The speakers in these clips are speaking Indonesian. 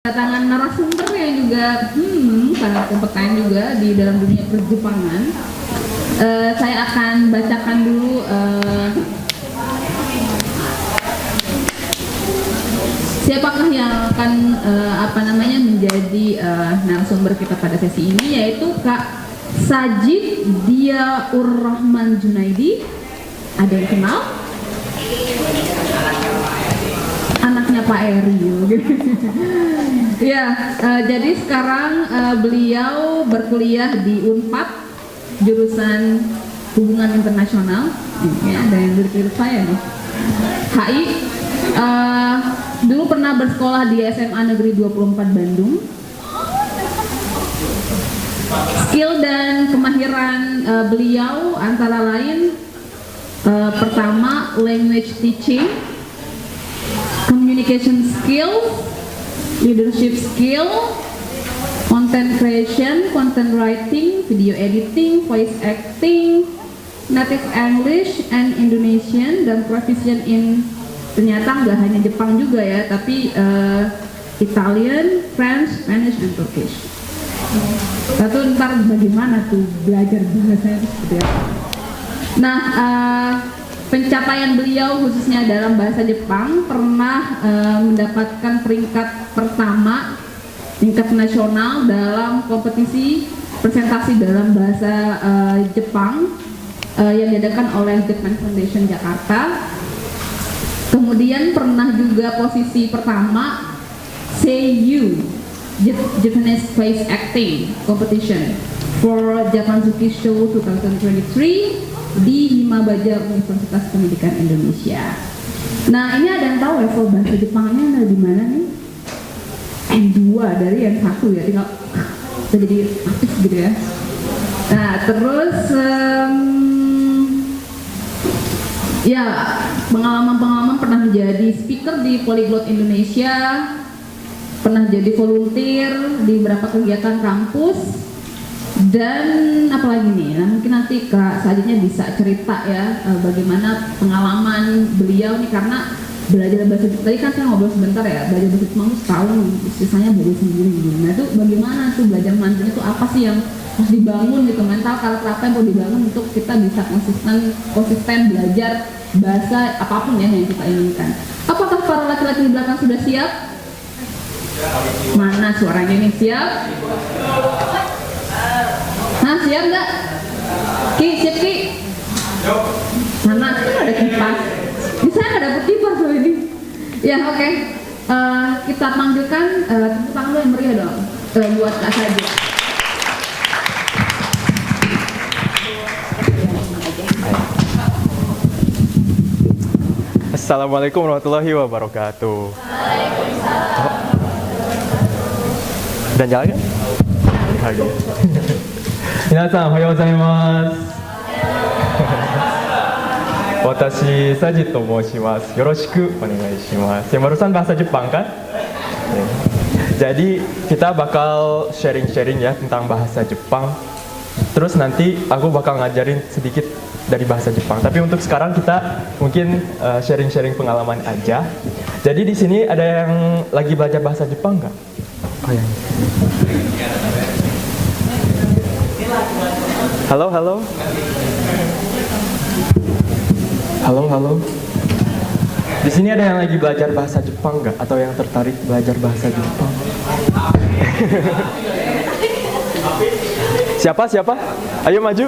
Kedatangan narasumber yang juga sangat kompeten juga di dalam dunia perjepangan. Saya akan bacakan dulu siapakah yang akan menjadi narasumber kita pada sesi ini, yaitu Kak Sajid Diaur Rahman Junaidi. Ada yang kenal? Anaknya Pak Eri. Ya, jadi sekarang beliau berkuliah di Unpad jurusan Hubungan Internasional. Ini ada yang mirip saya nih. HI. Dulu pernah bersekolah di SMA Negeri 24 Bandung. Skill dan kemahiran beliau antara lain pertama language teaching, communication skill, leadership skill, content creation, content writing, video editing, voice acting, native English and Indonesian, dan proficient in ternyata nggak hanya Jepang juga ya, tapi Italian, French, Spanish, and Turkish. Lalu ntar bagaimana tuh belajar bahasanya seperti apa? Nah, pencapaian beliau khususnya dalam bahasa Jepang pernah mendapatkan peringkat pertama tingkat nasional dalam kompetisi presentasi dalam bahasa Jepang yang diadakan oleh Japan Foundation Jakarta. Kemudian pernah juga posisi pertama Seiyu Japanese Voice Acting Competition for Japansuki Show 2023 di Himabaja Universitas Pendidikan Indonesia. Nah, ini ada yang tahu level bahasa Jepangnya ada di mana nih? N2 dari yang satu ya, tinggal jadi aktif gitu ya. Nah, terus ya pengalaman pernah menjadi speaker di Polyglot Indonesia, pernah jadi volunteer di beberapa kegiatan kampus. Dan apalagi nih, nah mungkin nanti Kak Sajidnya bisa cerita ya bagaimana pengalaman beliau nih, karena belajar bahasa Jepang tadi kan saya ngobrol sebentar ya, belajar bahasa Jepang itu setahun, sisanya belajar sendiri gitu. Nah itu bagaimana tuh belajar mandiri itu apa sih yang harus dibangun gitu, mental karakter apa yang perlu dibangun untuk kita bisa konsisten belajar bahasa apapun ya yang kita inginkan. Apakah para laki-laki di belakang sudah siap? Mana suaranya nih, siap? Nah, siap nggak? Ki, siap Ki? Mana? Kan ada kipas. Ini saya nggak dapet kipas loh ini. Ya, oke. Kita panggilkan tepuk tangan lo yang meriah dong buat Kak Sajid. Assalamualaikum warahmatullahi wabarakatuh. Waalaikumsalam. Dan jalan kan? Lagi. 皆さんおはようございます。私サジと申します。よろしくお願いします。Yang barusan bahasa Jepang kan? Jadi kita bakal sharing-sharing ya tentang bahasa Jepang. Terus nanti aku bakal ngajarin sedikit dari bahasa Jepang. Tapi untuk sekarang kita mungkin sharing-sharing pengalaman aja. Jadi di sini ada yang lagi belajar bahasa Jepang nggak? Oh ya. Halo, halo. Halo, halo. Di sini ada yang lagi belajar bahasa Jepang nggak? Atau yang tertarik belajar bahasa Jepang? Siapa? Ayo maju.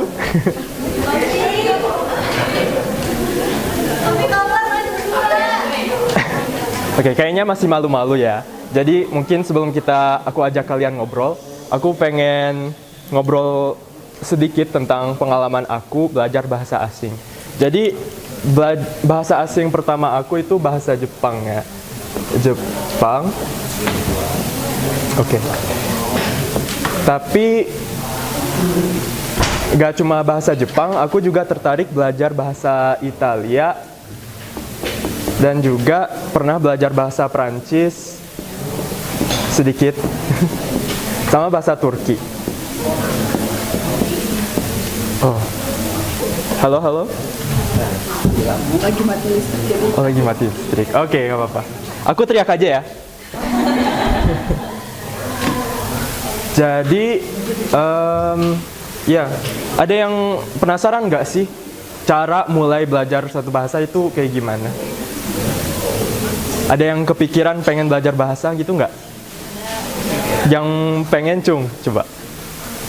Oke, kayaknya masih malu-malu ya. Jadi mungkin sebelum aku ajak kalian ngobrol, aku pengen ngobrol sedikit tentang pengalaman aku belajar bahasa asing. Jadi bahasa asing pertama aku itu bahasa Jepang ya. Jepang. Oke. Tapi gak cuma bahasa Jepang, aku juga tertarik belajar bahasa Italia dan juga pernah belajar bahasa Prancis sedikit sama bahasa Turki. Oh, halo. Lagi mati listrik. Oh, lagi mati listrik. Oke, nggak apa-apa. Aku teriak aja ya. Jadi, ya, ada yang penasaran nggak sih cara mulai belajar satu bahasa itu kayak gimana? Ada yang kepikiran pengen belajar bahasa gitu nggak? Yang pengen cung, coba.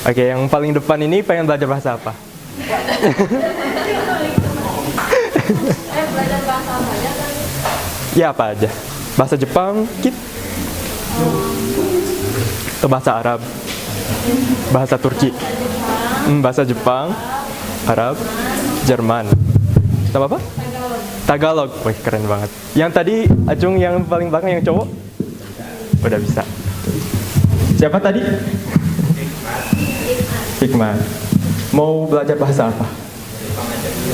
Oke, yang paling depan ini pengen belajar bahasa apa? Belajar bahasa apa aja kan? Ya apa aja? Bahasa Jepang, atau bahasa Arab, bahasa Turki, bahasa Jepang, Arab, Jerman. Sama apa? Tagalog. Wih, keren banget. Yang tadi Acung yang paling belakang yang cowok udah bisa. Siapa tadi? Hikmat. Mau belajar bahasa apa?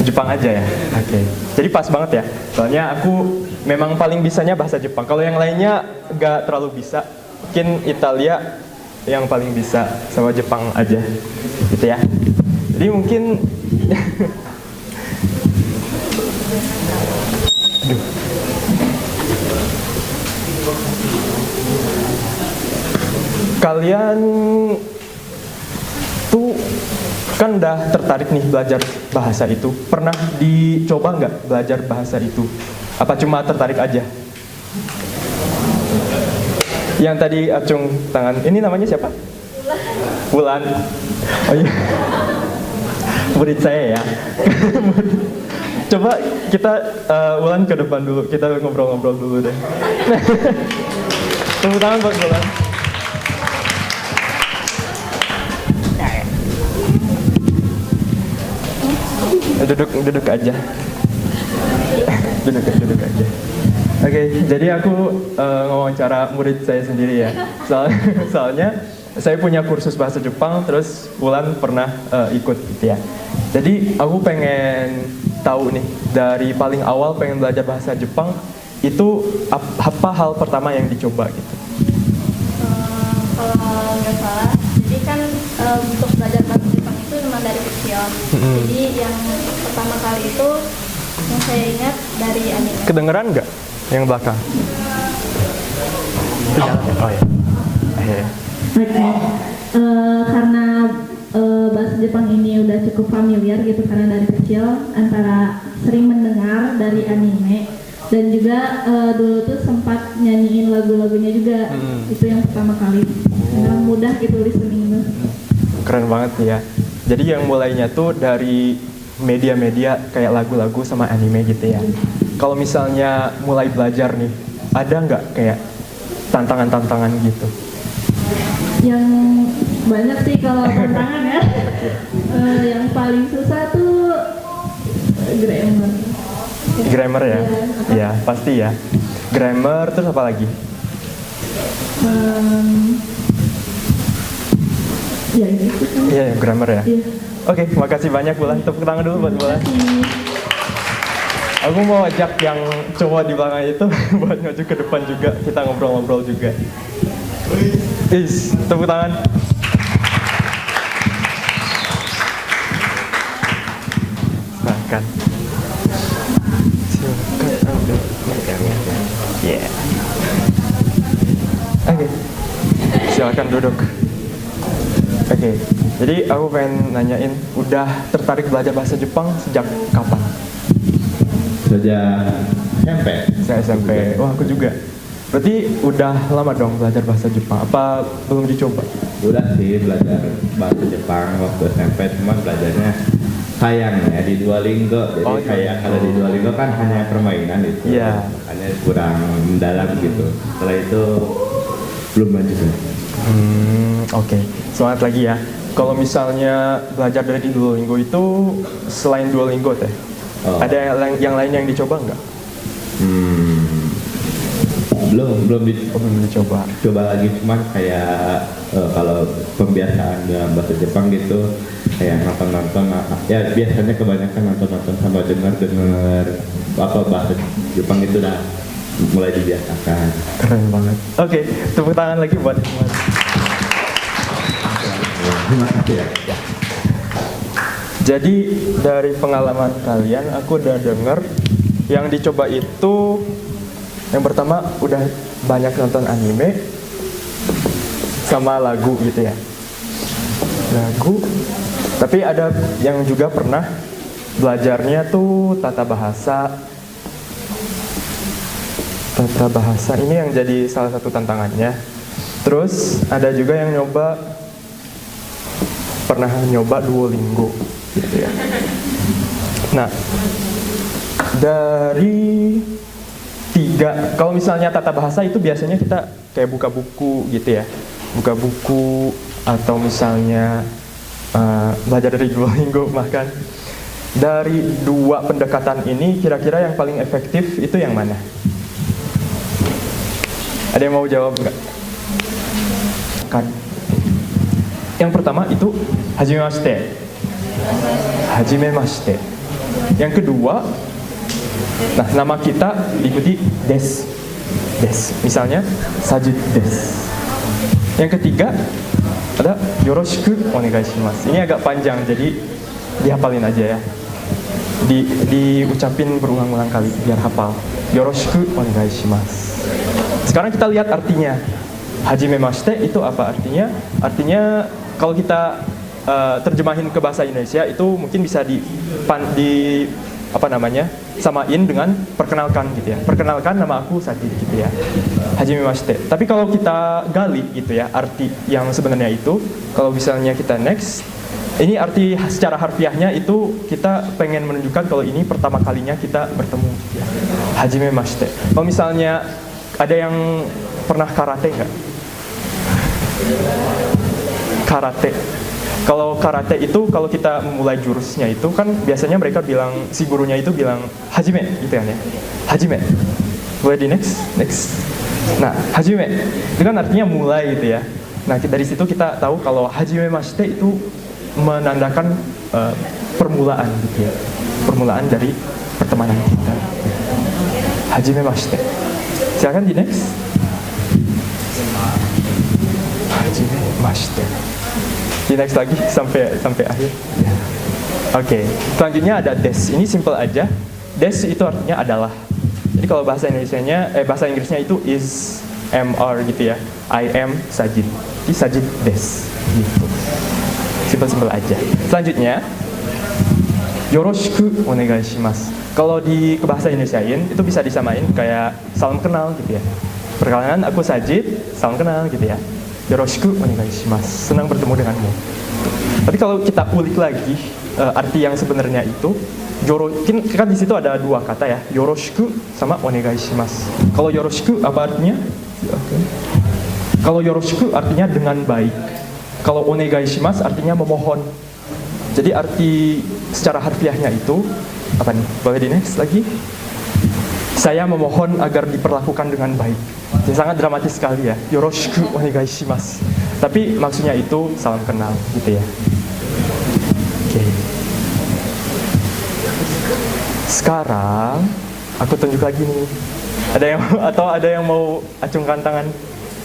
Jepang aja ya. Oke. Jadi pas banget ya. Soalnya aku memang paling bisanya bahasa Jepang. Kalau yang lainnya nggak terlalu bisa. Mungkin Italia yang paling bisa, sama Jepang aja. Gitu ya. Jadi mungkin aduh. Kalian tuh kan udah tertarik nih belajar bahasa itu. Pernah dicoba nggak belajar bahasa itu? Apa cuma tertarik aja? Yang tadi acung tangan, ini namanya siapa? Wulan. Oh iya. Murid saya ya. Coba kita Wulan ke depan dulu, kita ngobrol-ngobrol dulu deh. Tepuk tangan buat Wulan. Duduk aja. duduk aja. Oke, jadi aku ngewawancara murid saya sendiri ya. Soalnya saya punya kursus bahasa Jepang, terus Wulan pernah ikut gitu ya. Jadi aku pengen tahu nih, dari paling awal pengen belajar bahasa Jepang, itu apa hal pertama yang dicoba gitu? Kalau nggak salah, jadi kan untuk belajar bahasa Jepang itu memang dari kecil. Jadi yang pertama kali itu yang saya ingat dari anime. Kedengeran nggak yang belakang? Oh ya. Oke. Karena bahasa Jepang ini udah cukup familiar gitu karena dari kecil antara sering mendengar dari anime dan juga dulu tuh sempat nyanyiin lagu-lagunya juga. Itu yang pertama kali. Karena mudah gitu listening. Keren banget ya. Jadi yang mulainya tuh dari media-media kayak lagu-lagu sama anime gitu ya. Kalau misalnya mulai belajar nih, ada nggak kayak tantangan-tantangan gitu? Yang banyak sih kalau tantangan ya. Yang paling susah tuh grammar. Grammar ya? Iya, pasti ya. Grammar, terus apa lagi? Ya ini. Iya, grammar ya. Iya. Oke, makasih banyak Bulan. Tepuk tangan dulu buat Bulan. Aku mau ajak yang cowok di belakang itu buat maju ke depan juga. Kita ngobrol-ngobrol juga. Tepuk tangan. Silakan. Yeah. Oke. Silakan duduk. Oke. Jadi aku pengen nanyain, udah tertarik belajar bahasa Jepang sejak kapan? Sejak SMP. Saya SMP. Wah, aku juga. Berarti udah lama dong belajar bahasa Jepang. Apa belum dicoba? Udah sih belajar bahasa Jepang waktu SMP, cuman belajarnya sayangnya di Duolingo. Jadi kayak kalau di Duolingo kan hanya permainan itu. Iya. Makanya kurang mendalam gitu. Setelah itu belum lanjut. Oke. Semangat lagi ya. Kalau misalnya belajar dari Duolingo itu selain Duolingo teh, ada yang lain yang dicoba nggak? Belum dicoba. Coba lagi, cuman kayak kalau pembiasaan dalam bahasa Jepang gitu, kayak nonton ya biasanya kebanyakan nonton sama dengar apa bahasa Jepang itu udah mulai dibiasakan. Keren banget. Oke, tepuk tangan lagi buat Hikmat. Terima kasih ya. Jadi dari pengalaman kalian, aku udah denger yang dicoba itu yang pertama udah banyak nonton anime, sama lagu gitu ya. Lagu. Tapi ada yang juga pernah belajarnya tuh tata bahasa. Tata bahasa ini yang jadi salah satu tantangannya. Terus ada juga yang pernah nyoba Duolingo gitu ya. Nah, dari 3, kalau misalnya tata bahasa itu biasanya kita kayak buka buku gitu ya. Buka buku atau misalnya belajar dari Duolingo bahkan. Dari 2 pendekatan ini kira-kira yang paling efektif itu yang mana? Ada yang mau jawab nggak? Kan. Yang pertama itu hajimemashite. Hajimemashite. Yang kedua, nah nama kita diikuti des. Des. Misalnya sajid des. Yang ketiga ada yoroshiku onegaishimasu. Ini agak panjang jadi dihafalin aja ya. Diucapin berulang-ulang kali biar hafal. Yoroshiku onegaishimasu. Sekarang kita lihat artinya. Hajimemashite itu apa artinya? Artinya kalau kita terjemahin ke bahasa Indonesia itu mungkin bisa samain dengan perkenalkan gitu ya. Perkenalkan, nama aku Sajid gitu ya. Hajimemashite. Tapi kalau kita gali gitu ya, arti yang sebenarnya itu, kalau misalnya kita next, ini arti secara harfiahnya itu kita pengen menunjukkan kalau ini pertama kalinya kita bertemu gitu ya. Hajimemashite. Kalau misalnya ada yang pernah karate nggak? Karate. Kalau karate itu kalau kita memulai jurusnya itu kan biasanya mereka bilang, si gurunya itu bilang hajime gitu kan ya. Hajime. Boleh di next? Nah, hajime itu kan artinya mulai gitu ya. Nah, dari situ kita tahu kalau hajimemashite itu menandakan permulaan gitu ya. Permulaan dari pertemanan kita. Hajimemashite. Silakan di next. Hajimemashite. Di next lagi sampai akhir. Oke. Selanjutnya ada des. Ini simple aja. Des itu artinya adalah. Jadi kalau bahasa Inggrisnya itu is, am, are gitu ya. I am Sajid. Jadi Sajid des gitu. Simple aja. Selanjutnya yoroshiku onegaishimasu. Kalau di bahasa Indonesiain itu bisa disamain kayak salam kenal gitu ya. Perkenalan, aku Sajid, salam kenal gitu ya. Yoroshiku onegaishimasu. Senang bertemu denganmu. Tapi kalau kita ulik lagi arti yang sebenarnya itu, kan di situ ada 2 kata ya, yoroshiku sama onegaishimasu. Kalau yoroshiku apa artinya? Okay. Kalau yoroshiku artinya dengan baik. Kalau onegaishimasu artinya memohon. Jadi arti secara harfiahnya itu apa nih? Boleh di next lagi? Saya memohon agar diperlakukan dengan baik. Jadi sangat dramatis sekali ya. Yoroshiku onegaishimasu. Tapi maksudnya itu salam kenal gitu ya. Oke. Sekarang aku tunjuk lagi nih. Ada yang mau acungkan tangan?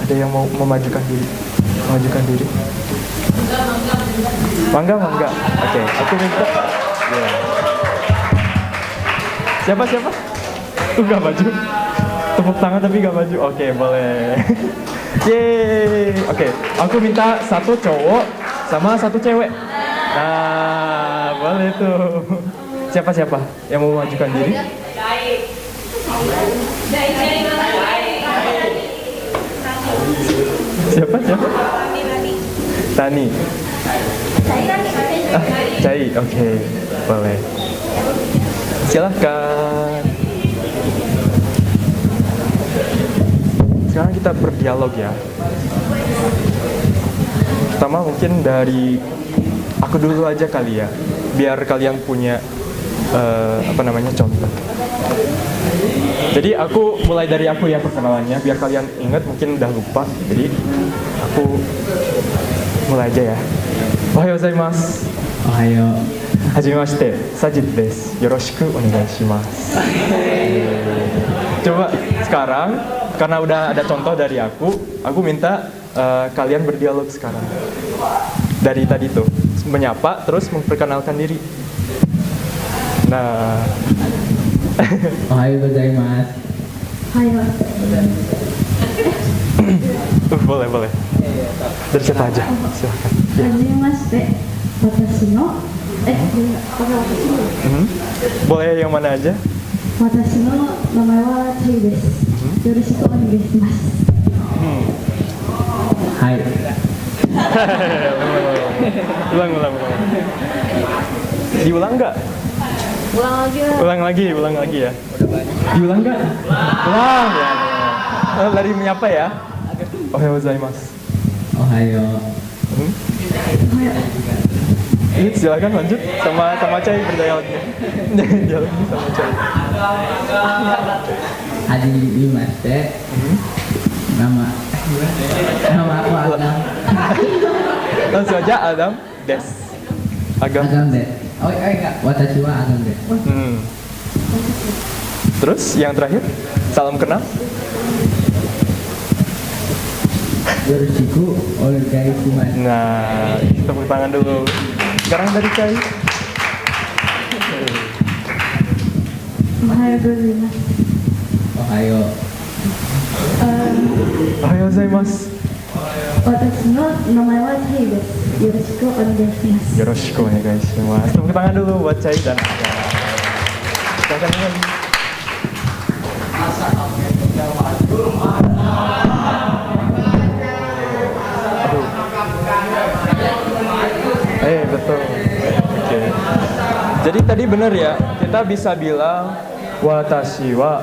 Ada yang mau memajukan diri? Mangga. Oke, aku minta. Yeah. Siapa? Gak maju. Tepuk tangan tapi gak maju. Oke, boleh. Yeay. Oke, aku minta 1 cowok sama 1 cewek. Nah, boleh tuh. Siapa yang mau memajukan diri? Siapa? Tani. Cai, oke, boleh. Silahkan. Sekarang kita berdialog ya. Pertama mungkin dari aku dulu aja kali ya, biar kalian punya contoh. Jadi aku mulai dari aku ya perkenalannya, biar kalian ingat, mungkin udah lupa. Jadi aku mulai aja ya. Ohayo gozaimasu. Ohayo. Hajimemashite, Sajid desu. Yoroshiku onegaishimasu. Coba sekarang, karena udah ada contoh dari aku minta kalian berdialog sekarang. Dari tadi tuh, menyapa terus memperkenalkan diri. Nah. Ohayo gozaimasu. Hayo. Boleh, boleh. Dari siapa aja? Silahkan. Hajimemashite. Watashi no pakai watashi no. Boleh yang mana aja? Watashi no namae wa Chai desu. Yoroshiku onegai shimasu. Hai. Ulang. Diulang nggak? Ulang lagi ya. Diulang nggak? Ulang ya. Lari menyapa ya. Ohayou gozaimasu. Ohayo. Ini silakan lanjut sama Cai berdialognya. Dialognya sama Cai. Hajimemashite. Nama aku Agam. Langsung aja Adam Des. Agam. Agam de. Oh enggak. Watashi wa Agam de. Terus yang terakhir salam kenal. Yoroshiku onegai shimasu. Nah, tepuk tangan dulu. Sekarang dari Cai. Ohayou gozaimasu. Ohayo. Ohayou gozaimasu. Watashi no namae wa Chai desu. Yoroshiku onegai shimasu. Yoroshiku onegaishimasu. Tepuk tangan dulu buat Cai dan Agam. Silakan lagi. Betul. Oke. Jadi tadi benar ya, kita bisa bilang watashi wa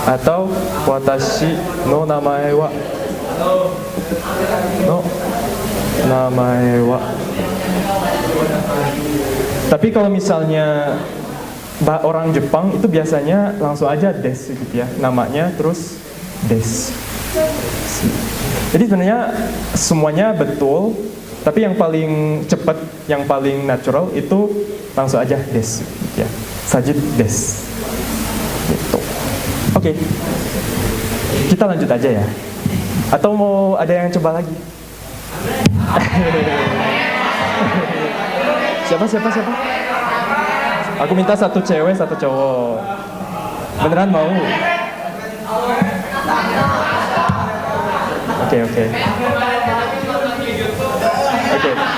atau watashi no namae wa. Tapi kalau misalnya orang Jepang itu biasanya langsung aja des gitu ya, namanya terus des. Jadi sebenarnya semuanya betul, tapi yang paling cepat, yang paling natural itu langsung aja des, ya, sajid des. Gitu. Oke, kita lanjut aja ya. Atau mau ada yang coba lagi? Siapa? Aku minta satu cewek, satu cowok. Beneran mau? Oke.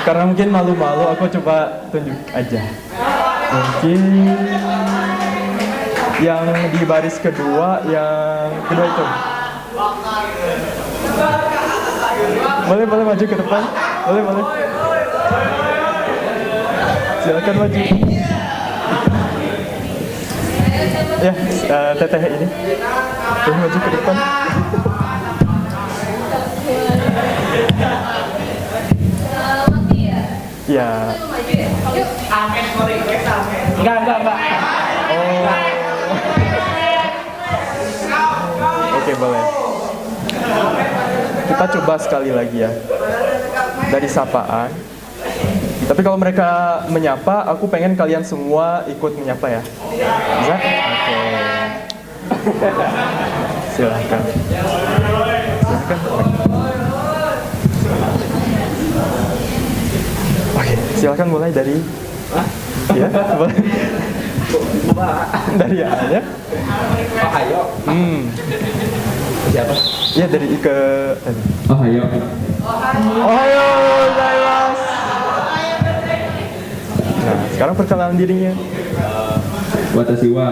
Karena mungkin malu-malu, aku coba tunjuk aja. Mungkin yang di baris kedua, yang kedua itu. Boleh maju ke depan. Boleh. Silakan maju. Ya, teteh ini. Boleh maju ke depan. Ya. Enggak. Oh. Oke, boleh. Kita coba sekali lagi ya. Dari sapaan. Tapi kalau mereka menyapa, aku pengen kalian semua ikut menyapa ya. Bisa? Oke. Silahkan. Oke, silakan mulai dari ya, boleh. Dari A ya. Ohayo. Siapa? Ya dari ke tadi. Ohayo. Ohayou gozaimasu. Nah, sekarang perkenalan dirinya. Watashi wa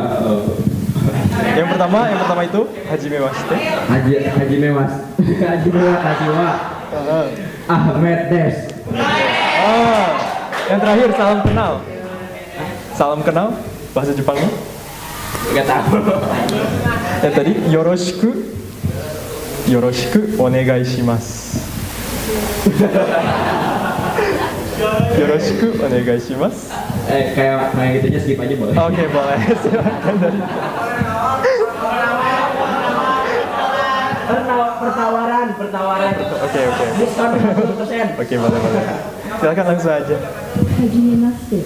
Yang pertama itu hajimemashite. Watashi wa Ahmed Des. Yang terakhir salam kenal. Salam kenal bahasa Jepangnya? Enggak tahu. Yang tadi yoroshiku onegai shimasu. Yoroshiku onegai shimasu. Kayak gitunya skip aja boleh. Oke, boleh. Silakan dari. Pertawaran. Oke. Diskon 50%. Oke, boleh. Silakan langsung aja. Hajimemashite.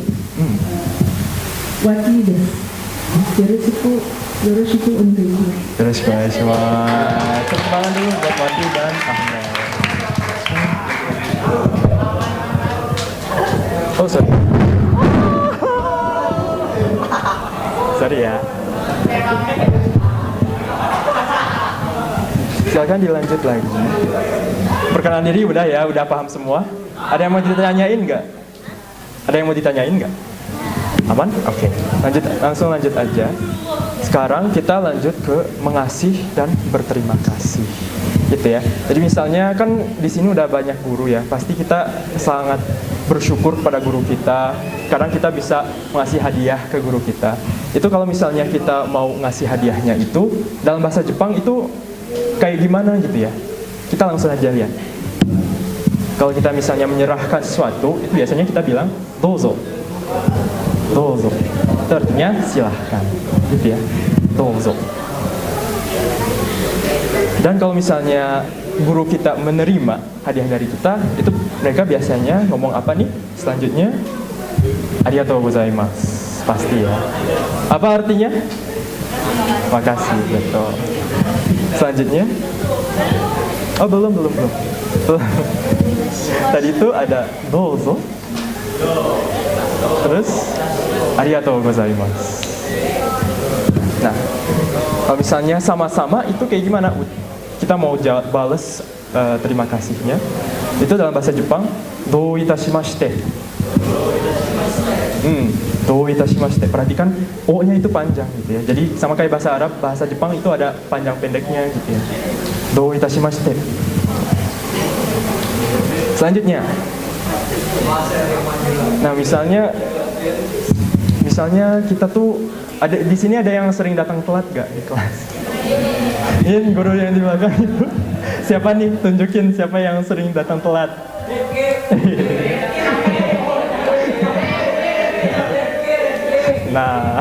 Wachi desu. Yoroshiku onegai shimasu. Yoroshiku onegai shimasu. Tepuk tangan dulu buat Wati dan Ahmad. Oh, sorry ya. Silakan dilanjut lagi. Perkenalan diri udah ya, udah paham semua. Ada yang mau ditanyain nggak? Ada yang mau ditanyain nggak? Aman? Oke. Langsung lanjut aja. Sekarang kita lanjut ke mengasihi dan berterima kasih. Gitu ya. Jadi misalnya kan di sini udah banyak guru ya. Pasti kita sangat bersyukur pada guru kita. Kadang kita bisa ngasih hadiah ke guru kita. Itu kalau misalnya kita mau ngasih hadiahnya itu dalam bahasa Jepang itu kayak gimana gitu ya. Kita langsung aja lihat. Kalau kita misalnya menyerahkan sesuatu, itu biasanya kita bilang dozo. Dozo. Itu artinya silahkan. Gitu ya. Dozo. Dan kalau misalnya guru kita menerima hadiah dari kita, itu mereka biasanya ngomong apa nih? Selanjutnya, arigatou gozaimasu. Pasti ya. Apa artinya? Makasih, betul. Selanjutnya, oh belum. Tadi itu ada dozo, terus arigatou gozaimasu. Nah, kalau misalnya sama-sama itu kayak gimana? Kita mau bales terima kasihnya. Itu dalam bahasa Jepang, dou itashimashite. Dou itashimashite. Perhatikan O-nya itu panjang gitu ya. Jadi sama kayak bahasa Arab, bahasa Jepang itu ada panjang pendeknya gitu ya. Dou itashimashite. Selanjutnya. Nah, misalnya kita tuh ada di sini ada yang sering datang telat gak di kelas? Ini guru yang di belakang itu. Siapa nih? Tunjukin siapa yang sering datang telat. Nah,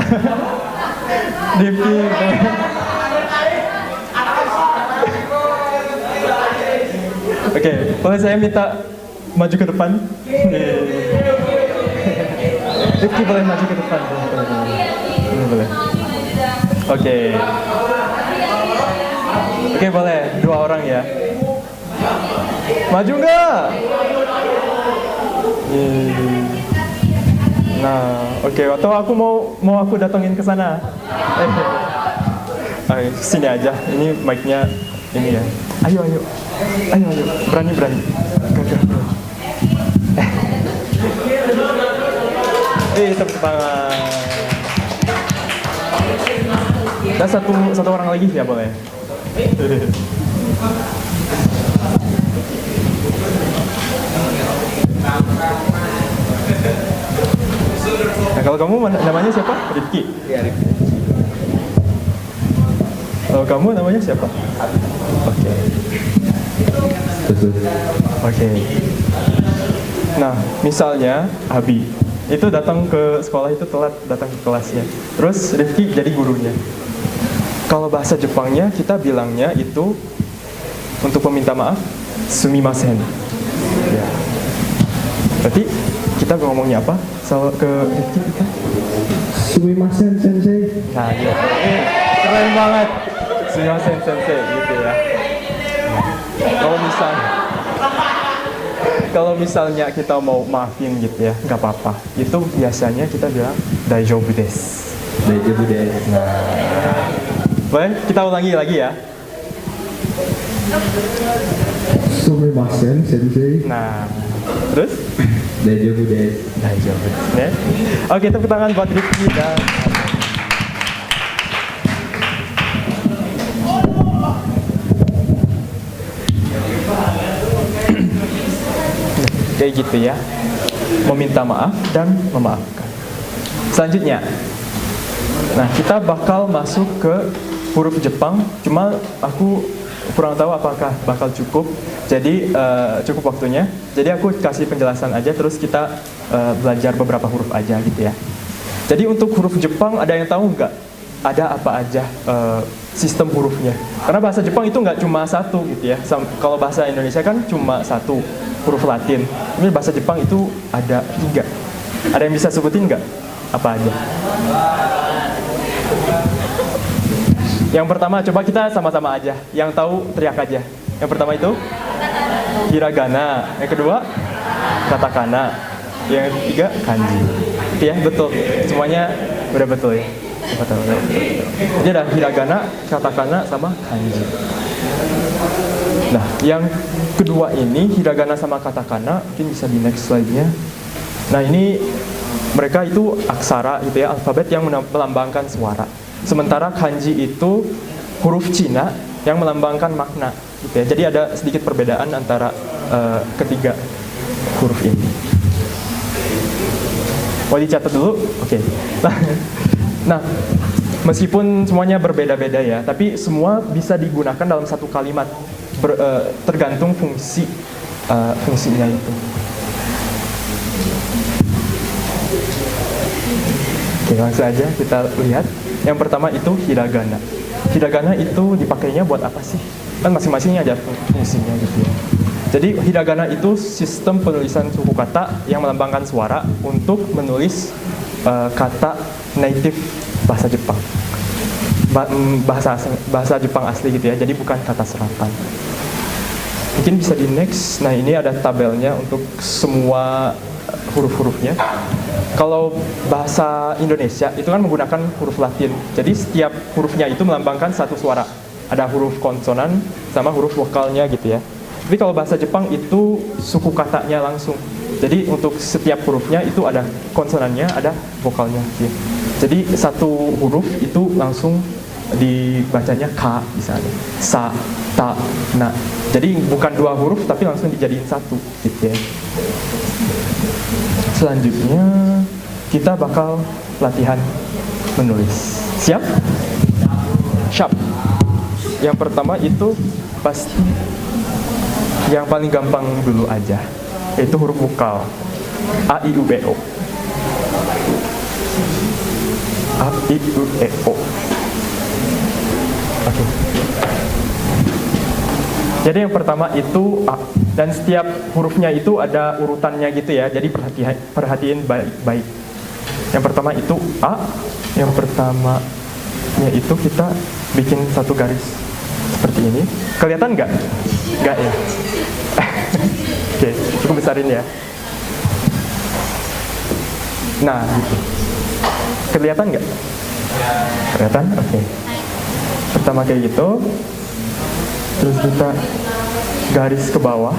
Devi. Oke, boleh saya minta maju ke depan? Devi boleh maju ke depan. Boleh. Oke, boleh. 2 orang ya. Maju nggak? Nah, oke. Atau aku mau aku datangin ke sana. Sini aja. Ini mic-nya ini ya. Ayo. Berani. Gagah. Tepuk tangan. Dan satu orang lagi ya boleh. Nah, kalau kamu namanya siapa? Rifki. Iya, Rifki. Kalau kamu namanya siapa? Oke. Nah, misalnya Abi itu datang ke sekolah itu telat datang ke kelasnya. Terus Rifki jadi gurunya. Kalau bahasa Jepangnya kita bilangnya itu untuk meminta maaf, sumimasen. Ya. Berarti kita ngomongnya apa? Ke Rifki kita? Sumimasen sensei. Nah, ya. Keren banget. Sumimasen sensei gitu ya. Kalau misalnya kita mau maafin gitu ya, nggak apa-apa. Itu biasanya kita bilang daijoubu desu. Daijoubu desu. Boleh kita ulangi lagi ya. Sumimasen sensei. Nah, terus? Daijoubu desu. Daijoubu desu. Ya. Oke, tepuk tangan buat Rifki dan kayak gitu ya. Meminta maaf dan memaafkan. Selanjutnya. Nah, kita bakal masuk ke huruf Jepang. Cuma aku kurang tahu apakah bakal cukup. Jadi cukup waktunya. Jadi aku kasih penjelasan aja. Terus kita belajar beberapa huruf aja gitu ya. Jadi untuk huruf Jepang ada yang tahu nggak? Ada apa aja sistem hurufnya? Karena bahasa Jepang itu nggak cuma satu gitu ya. Kalau bahasa Indonesia kan cuma satu huruf Latin. Ini bahasa Jepang itu ada 3. Ada yang bisa sebutin nggak? Apa aja? Yang pertama, coba kita sama-sama aja. Yang tahu teriak aja. Yang pertama itu hiragana. Yang kedua katakana. Yang ketiga kanji. Ya betul. Semuanya udah betul ya. Betul. Jadi ada hiragana, katakana sama kanji. Nah, yang kedua ini hiragana sama katakana, mungkin bisa di next slide-nya. Nah, ini mereka itu aksara gitu ya, alfabet yang melambangkan suara. Sementara kanji itu huruf Cina yang melambangkan makna gitu ya. Jadi ada sedikit perbedaan antara ketiga huruf ini. Mau dicatat dulu? Oke. Nah, meskipun semuanya berbeda-beda ya, tapi semua bisa digunakan dalam satu kalimat, tergantung fungsinya itu. Oke, langsung aja kita lihat. Yang pertama itu hiragana. Hiragana itu dipakainya buat apa sih? Kan masing-masing ada fungsinya gitu ya. Jadi hiragana itu sistem penulisan suku kata yang melambangkan suara untuk menulis kata native bahasa Jepang. Bahasa Jepang asli gitu ya. Jadi bukan kata serapan. Mungkin bisa di next. Nah, ini ada tabelnya untuk semua huruf-hurufnya. Kalau bahasa Indonesia itu kan menggunakan huruf Latin. Jadi setiap hurufnya itu melambangkan satu suara. Ada huruf konsonan sama huruf vokalnya gitu ya. Tapi kalau bahasa Jepang itu suku katanya langsung. Jadi untuk setiap hurufnya itu ada konsonannya, ada vokalnya gitu. Jadi satu huruf itu langsung dibacanya ka misalnya. Sa, ta, na. Jadi bukan dua huruf tapi langsung dijadiin satu gitu ya. Selanjutnya kita bakal latihan menulis. Siap? Siap. Yang pertama itu pasti yang paling gampang dulu aja, yaitu huruf vokal. A, I, U, E, O. A, I, U, E, O. Oke. Jadi yang pertama itu A, dan setiap hurufnya itu ada urutannya gitu ya. Jadi perhatiin baik-baik. Yang pertama itu A, yang pertamanya itu kita bikin satu garis seperti ini. Kelihatan nggak? Nggak ya? Oke, cukup besarin ya. Nah, gitu. Kelihatan nggak? Kelihatan? Oke. Pertama kayak gitu. Terus kita garis ke bawah.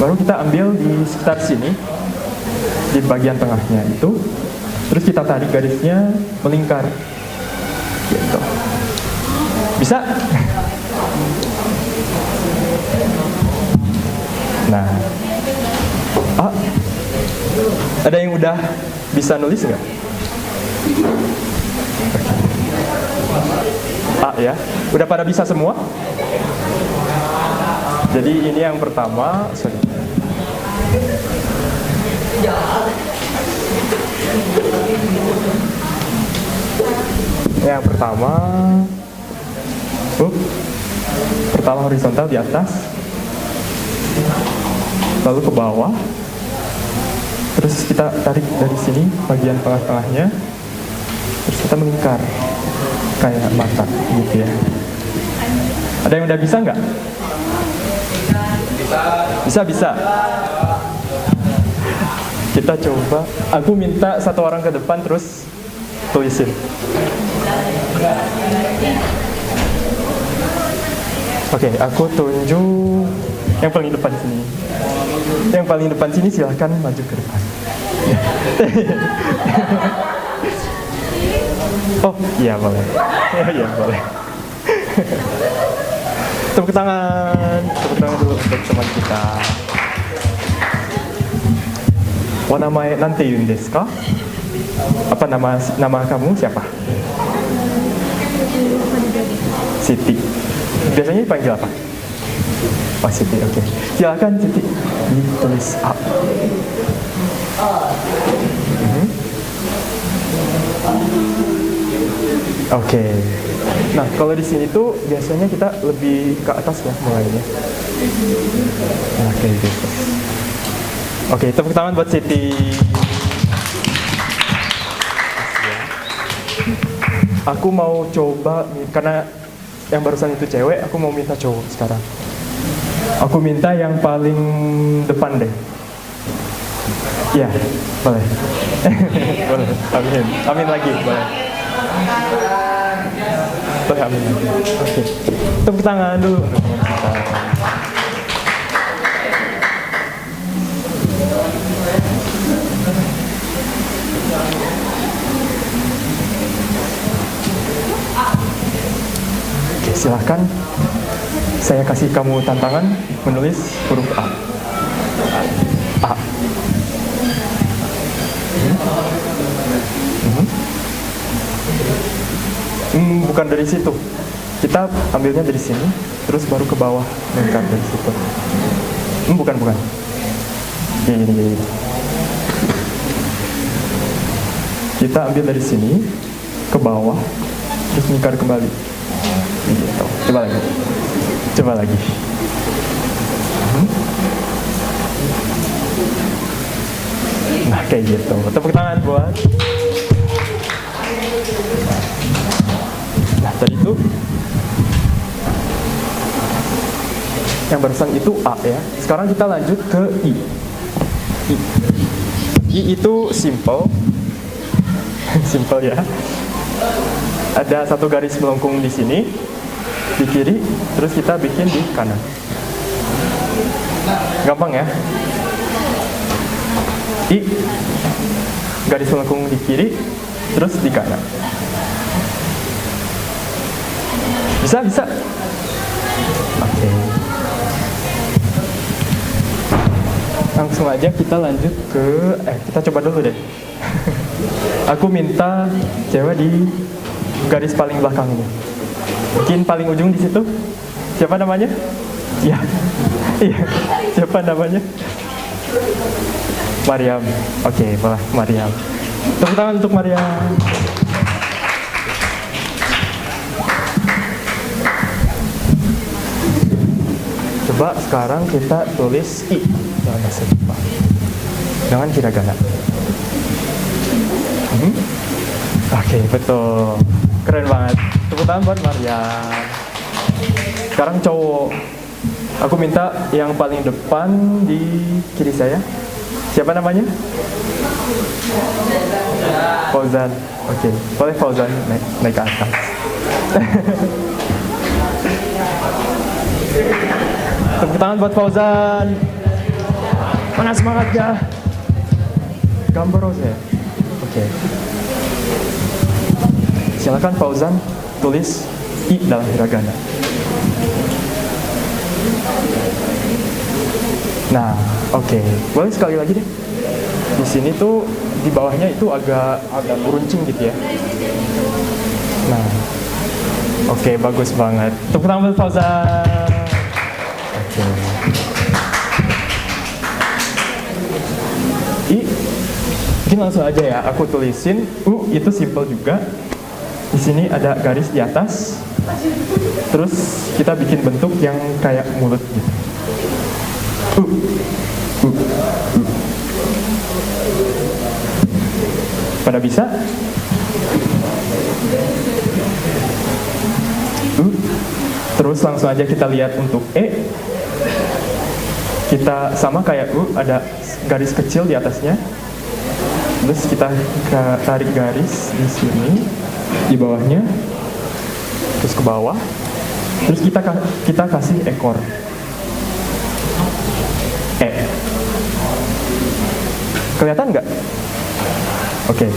Baru kita ambil di sekitar sini, di bagian tengahnya itu. Terus kita tarik garisnya melingkar. Gitu. Bisa? Nah, ada yang udah bisa nulis nggak? Ya, udah pada bisa semua? Jadi ini yang pertama, sorry. Yang pertama, pertama horizontal di atas, lalu ke bawah, terus kita tarik dari sini bagian tengah-tengahnya, terus kita melingkar kayak mata gitu ya. Ada yang udah bisa nggak? Bisa. Kita coba. Aku minta satu orang ke depan terus tulisin. Oke, aku tunjuk yang paling depan sini. Yang paling depan sini silahkan maju ke depan. Oh, iya boleh. Iya boleh. Tepuk tangan dulu untuk teman kita. Wanamae nante yun desu ka? Apa nama kamu siapa? Siti. Biasanya dipanggil apa? Oh, Siti, oke. Silakan Siti ditulis A. Oke. Nah, kalau di sini tuh biasanya kita lebih ke atas ya mulainya. Nah, kayak gitu. Oke, tepuk tangan buat Siti. Aku mau coba, karena yang barusan itu cewek, aku mau minta cowok sekarang. Aku minta yang paling depan deh. Iya, boleh. Boleh, amin lagi, boleh. Boleh amin. Oke. Tepuk tangan dulu untuk teman kita. Oke, silahkan. Saya kasih kamu tantangan menulis huruf A. A. Bukan dari situ. Kita ambilnya dari sini, terus baru ke bawah lingkar dari situ. Bukan. Ini. Kita ambil dari sini ke bawah, terus lingkar kembali. Gitu. Coba lagi. Nah, kayak gitu. Tepuk tangan buat. Nah, tadi itu yang barusan itu A ya. Sekarang kita lanjut ke I. I itu simple. Simple ya. Ada satu garis melengkung di sini, di kiri, terus kita bikin di kanan. Gampang ya. I garis melengkung di kiri, terus di kanan. Bisa? Oke. Langsung aja kita lanjut ke kita coba dulu deh. Aku minta cewek di garis paling belakang ini. Mungkin paling ujung di situ. Siapa namanya? Iya. Siapa namanya? Mariam. Oke, boleh Mariam. Tepuk tangan untuk Mariam. Coba sekarang kita tulis I dalam bahasa Jepang dengan hiragana. Oke, betul. Keren banget. Tepuk tangan buat Mariam. Sekarang cowok. Aku minta yang paling depan di kiri saya. Siapa namanya? Fauzan. Oke, boleh Fauzan naik ke atas. Tepuk tangan buat Fauzan. Mana semangatnya? Gambar ya. Oke. Silakan Fauzan tulis I dalam hiragana. Nah, oke. Boleh sekali lagi deh. Di sini tuh di bawahnya itu agak meruncing gitu ya. Nah, oke, bagus banget. Tepuk tangan buat Fauzan. Oke. I, mungkin langsung aja ya. Aku tulisin U itu simple juga. Di sini ada garis di atas. Terus kita bikin bentuk yang kayak mulut gitu. Pada bisa? Terus langsung aja kita lihat untuk E. Kita sama kayak U, ada garis kecil di atasnya. Terus kita tarik garis di sini, di bawahnya, terus ke bawah. Terus kita kasih ekor. E. Kelihatan nggak? Oke.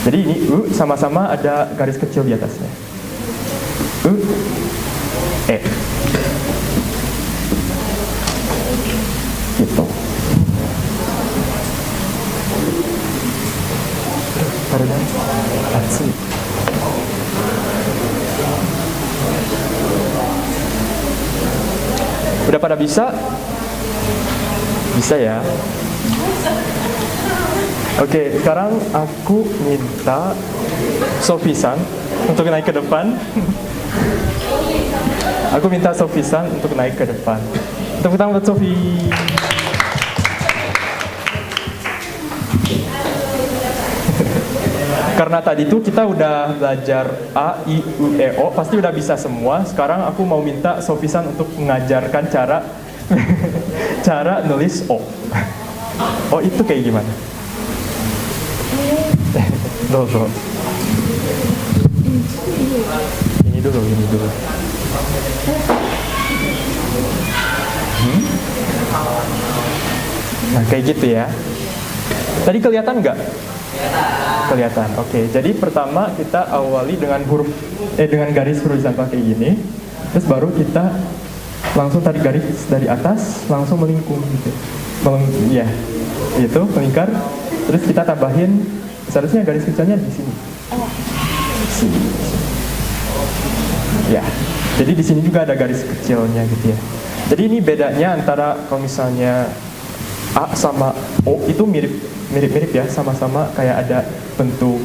Jadi ini U sama-sama ada garis kecil di atasnya. U, E. Gitu. Pardon. Atsu. Udah pada bisa? Bisa ya? Oke, sekarang aku minta Sofisan untuk naik ke depan. Aku minta Sofisan untuk naik ke depan. Tepuk tangan buat Sofi. Karena tadi tuh kita udah belajar A, I, U, E, O, pasti udah bisa semua. Sekarang aku mau minta Sofisan untuk mengajarkan cara cara nulis O. O itu kayak gimana? Dozo. Ini dulu, ini dulu. Nah, kayak gitu ya. Tadi kelihatan nggak? Kelihatan. Oke. Jadi pertama kita awali dengan dengan garis horizontal kayak gini. Terus baru kita langsung tarik garis dari atas, langsung melingkung gitu. Ya, itu melingkar. Terus kita tambahin, seharusnya garis kecilnya di sini. Sini. Ya. Jadi di sini juga ada garis kecilnya gitu ya. Jadi ini bedanya antara kalau misalnya A sama O itu mirip-mirip ya, sama-sama kayak ada bentuk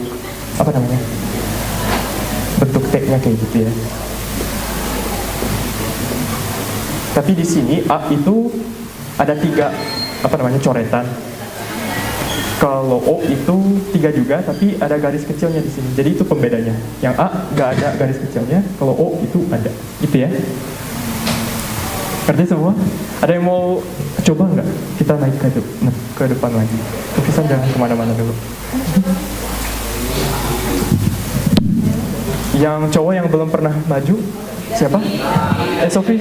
apa namanya? Bentuk T-nya kayak gitu ya. Tapi di sini A itu ada 3 coretan. Kalau O itu 3 juga, tapi ada garis kecilnya di sini. Jadi itu pembedanya. Yang A nggak ada garis kecilnya, kalau O itu ada. Gitu ya. Ngerti semua? Ada yang mau coba nggak? Kita naik ke depan lagi. Sofisan jangan kemana-mana dulu. Yang cowok yang belum pernah maju, siapa?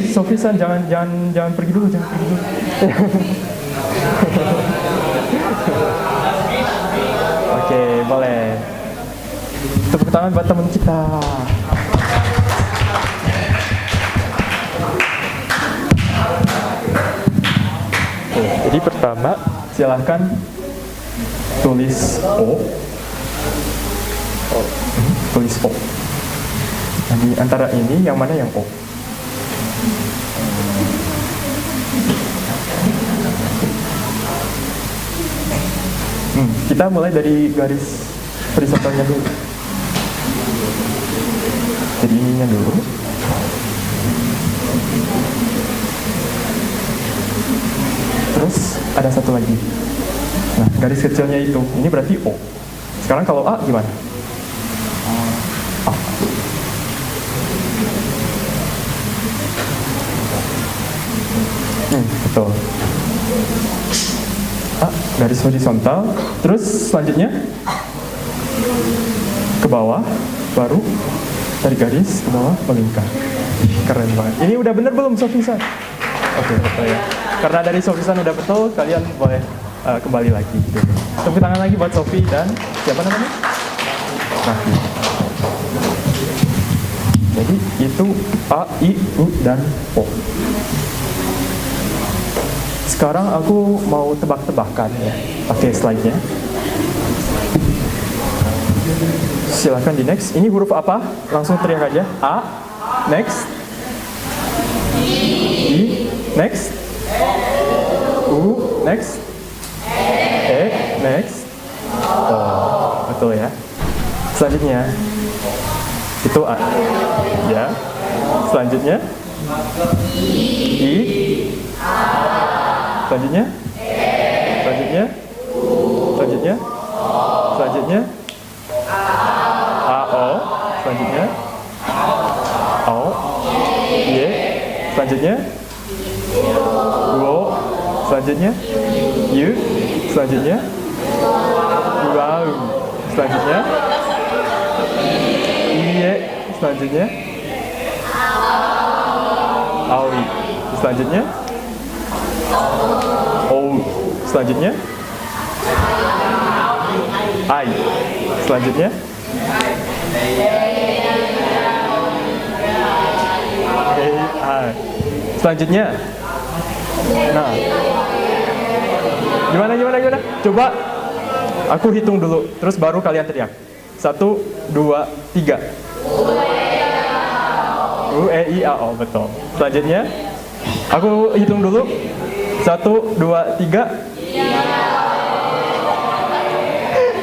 Sofisan jangan pergi dulu, jangan pergi dulu. Oke, boleh. Tepuk tangan buat teman kita. Oke, jadi pertama silahkan tulis O. Tulis O. Nah, di antara ini yang mana yang O? Kita mulai dari garis horizontalnya dulu. Jadi ininya dulu. Terus ada satu lagi. Nah, garis kecilnya itu, ini berarti O. Sekarang kalau A gimana? A. Betul. A, garis horizontal. Terus selanjutnya ke bawah, baru tarik garis ke bawah, melingkar. Keren banget. Ini udah bener belum, Sofisan? Oke, betul ya. Karena dari Sofisan udah betul, kalian boleh kembali lagi. Tepuk tangan lagi buat Sofi dan siapa namanya? Nafi. Jadi itu A, I, U, dan O. Sekarang aku mau tebak-tebakan ya. Oke, slide-nya. Silakan di next. Ini huruf apa? Langsung teriak aja. A, next. I, next. U, next. E, next. Oh, betul ya. Selanjutnya itu A. Ya. Selanjutnya I. Selanjutnya selanjutnya selanjutnya selanjutnya A, O. Selanjutnya O, Y. Selanjutnya U, selanjutnya U. Selanjutnya wow. Selanjutnya Y. Selanjutnya Awi. Selanjutnya O. Selanjutnya I. Selanjutnya A. Selanjutnya nah, gimana? Coba aku hitung dulu, terus baru kalian teriak. 1, 2, 3. U, E, I, A, O. Betul. Selanjutnya aku hitung dulu. 1, 2, 3.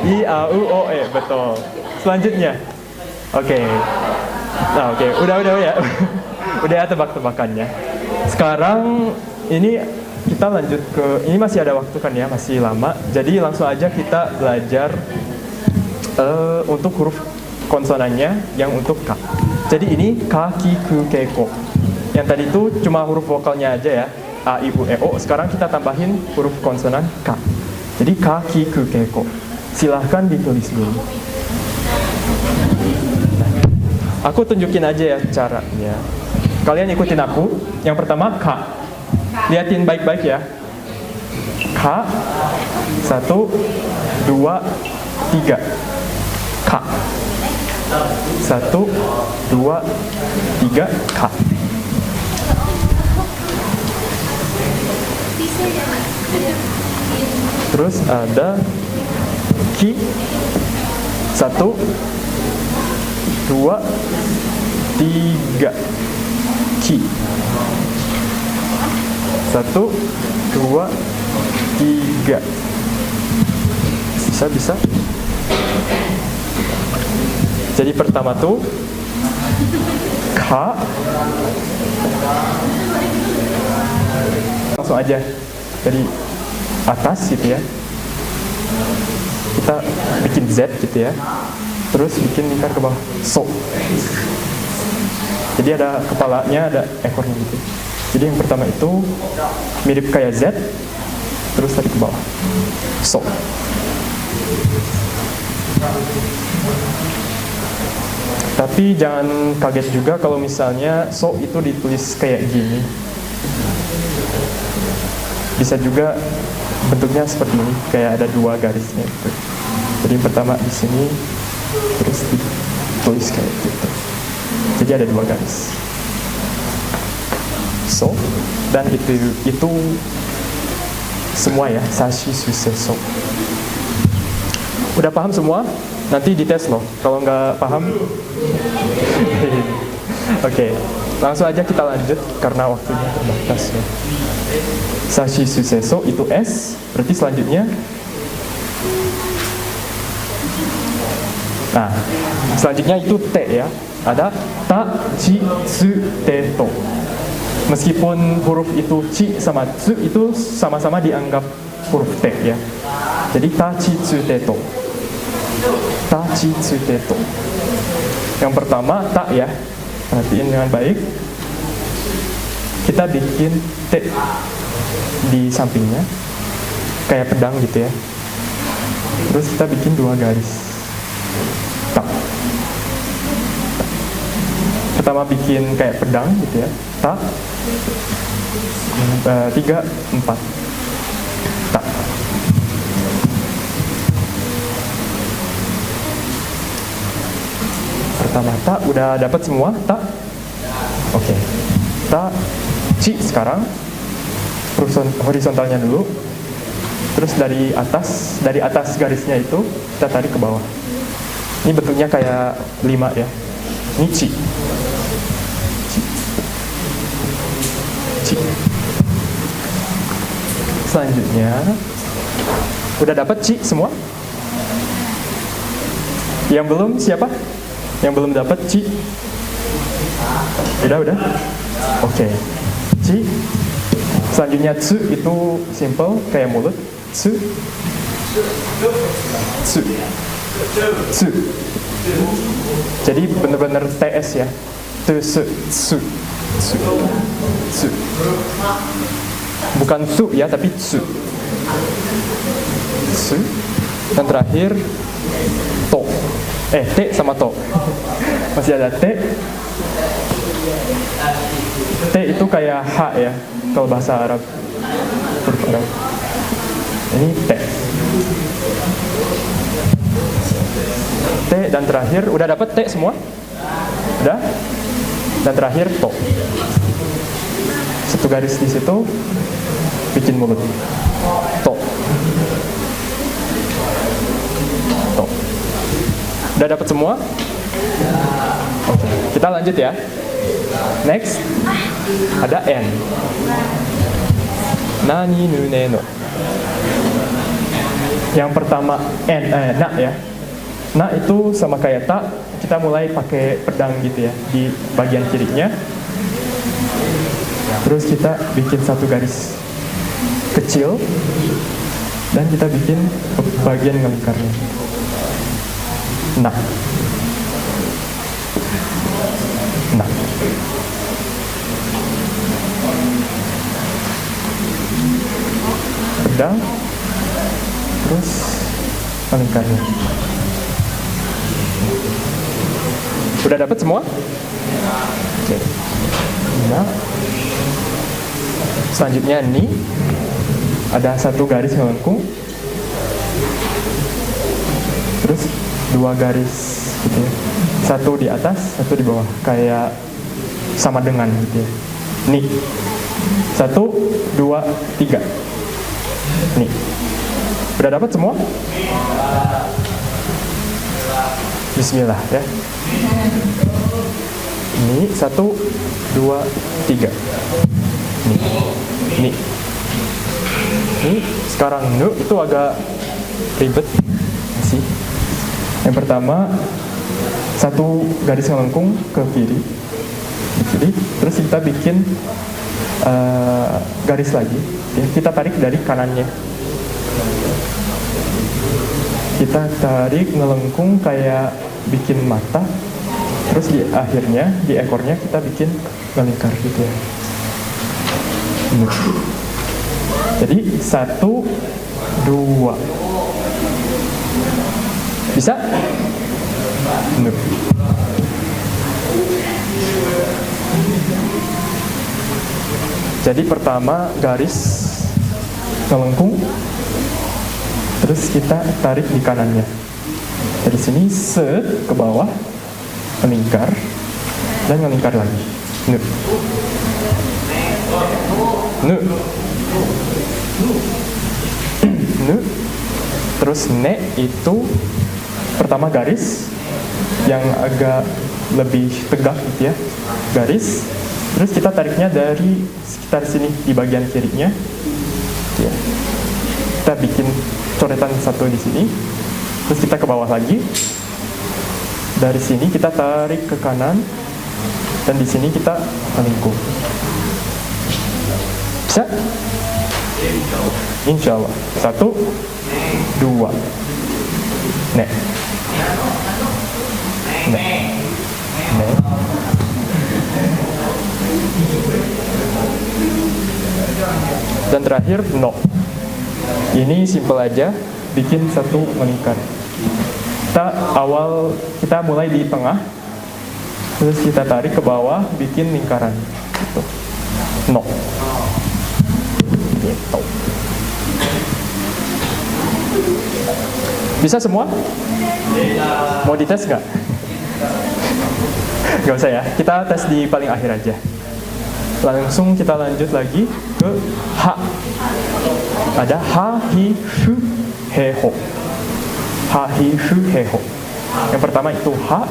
I, A, U, O, E. Betul. Selanjutnya. Oke. Nah, oke. Udah ya. Udah ya tebak-tebakannya. Sekarang ini kita lanjut ke, ini masih ada waktu kan ya, masih lama. Jadi langsung aja kita belajar untuk huruf konsonannya yang untuk K. Jadi ini K, Ki, Ku, Ke, Ko. Yang tadi itu cuma huruf vokalnya aja ya, A, I, U, E, O. Sekarang kita tambahin huruf konsonan K. Jadi K, Ki, Ku, Ke, Ko. Silahkan ditulis dulu. Aku tunjukin aja ya caranya. Kalian ikutin aku. Yang pertama K. Liatin baik-baik ya. K. 1, 2, 3. K. 1, 2, 3. K. Terus ada Ki. 1, 2, 3. Ki. 1, 2, 3. Bisa. Jadi pertama tuh K. Langsung aja dari atas gitu ya. Kita bikin Z gitu ya. Terus bikin lingkar ke bawah. So. Jadi ada kepalanya, ada ekornya gitu. Jadi yang pertama itu mirip kayak Z. Terus tadi ke bawah. So. Tapi jangan kaget juga kalau misalnya so itu ditulis kayak gini. Bisa juga bentuknya seperti ini, kayak ada 2 garisnya gitu. Jadi yang pertama di sini, terus ditulis kayak gitu. Jadi ada 2 garis. So, dan itu semua ya, sashi suse so. Udah paham semua? Nanti dites loh. Kalau nggak paham, oke. Langsung aja kita lanjut karena waktunya terbatas ya. Sashi suseso itu S, berarti selanjutnya. Nah, selanjutnya itu T ya. Ada ta, chi, tsu, te, to. Meskipun huruf itu chi sama tsu itu sama-sama dianggap huruf T ya. Jadi ta, chi, tsu, te, to. Ta, chi, tsu, te, to. Yang pertama ta ya. Perhatiin dengan baik. Kita bikin T di sampingnya kayak pedang gitu ya. Terus kita bikin 2 garis. Ta. Pertama bikin kayak pedang gitu ya. Ta. 3, 4. Ta. Pertama ta udah dapat semua ta. Oke. Ta, chi sekarang horizontalnya dulu. Terus dari atas garisnya itu kita tarik ke bawah. Ini bentuknya kayak 5 ya. Ini chi. Chi. Selanjutnya udah dapat chi semua? Yang belum siapa? Yang belum dapat chi? Udah. Oke. Chi. Selanjutnya tsu itu simple kayak mulut. Tsu. Tsu. Tsu. Jadi benar-benar TS ya. Tsu. Tsu. Tsu. Tsu. Bukan tsu ya, tapi tsu. Tsu. Dan terakhir to. T sama to. Masih ada T. T itu kayak H ya, kalau bahasa Arab. Huruf Arab. Ini T. T dan terakhir, udah dapat T semua? Udah? Dan terakhir to. 1 garis di situ, bikin mulut. To. To. Udah dapat semua? Oke, kita lanjut ya. Next, ada N. Nani nu ne no. Yang pertama N, na ya. Na itu sama kayak ta, kita mulai pakai pedang gitu ya di bagian kirinya. Terus kita bikin 1 garis kecil dan kita bikin bagian ngelingkarnya. Nah. Nah. Pedang. Terus melingkarnya. Udah dapat semua? Oke. Nah, selanjutnya ini ada satu garis melengkung, terus dua garis gitu ya. Satu di atas, satu di bawah, kayak sama dengan gitu ya. Nih, 1, 2, 3. Nih, udah dapat semua? Bismillah ya. Ini 1, 2, 3. Nih. Ini sekarang itu agak ribet sih. Yang pertama, satu garis melengkung ke kiri, terus kita bikin garis lagi. Ya, kita tarik dari kanannya. Kita tarik ngelengkung kayak bikin mata, terus di akhirnya, di ekornya kita bikin melingkar gitu ya. Jadi 1, 2. Bisa? Jadi pertama garis melengkung, terus kita tarik di kanannya. Dari sini set ke bawah, melingkar, dan melingkar lagi. Terus ne itu pertama garis yang agak lebih tegak gitu ya, garis. Terus kita tariknya dari sekitar sini di bagian kirinya. Ya. Kita bikin coretan satu di sini. Terus kita ke bawah lagi. Dari sini kita tarik ke kanan, dan di sini kita melingkung. Bisa? Insya Allah. 1, 2. Nek. Nek. Nek. Dan terakhir no. Ini simple aja, bikin satu melingkar. Kita mulai di tengah, terus kita tarik ke bawah, bikin lingkaran. Gitu. No. Gitu. Bisa semua? Mau dites nggak? Nggak usah ya, kita tes di paling akhir aja. Langsung kita lanjut lagi ke H. Ada ha, hi, hu, he, ho. Ha, hi, hu, he, ho. Yang pertama itu ha.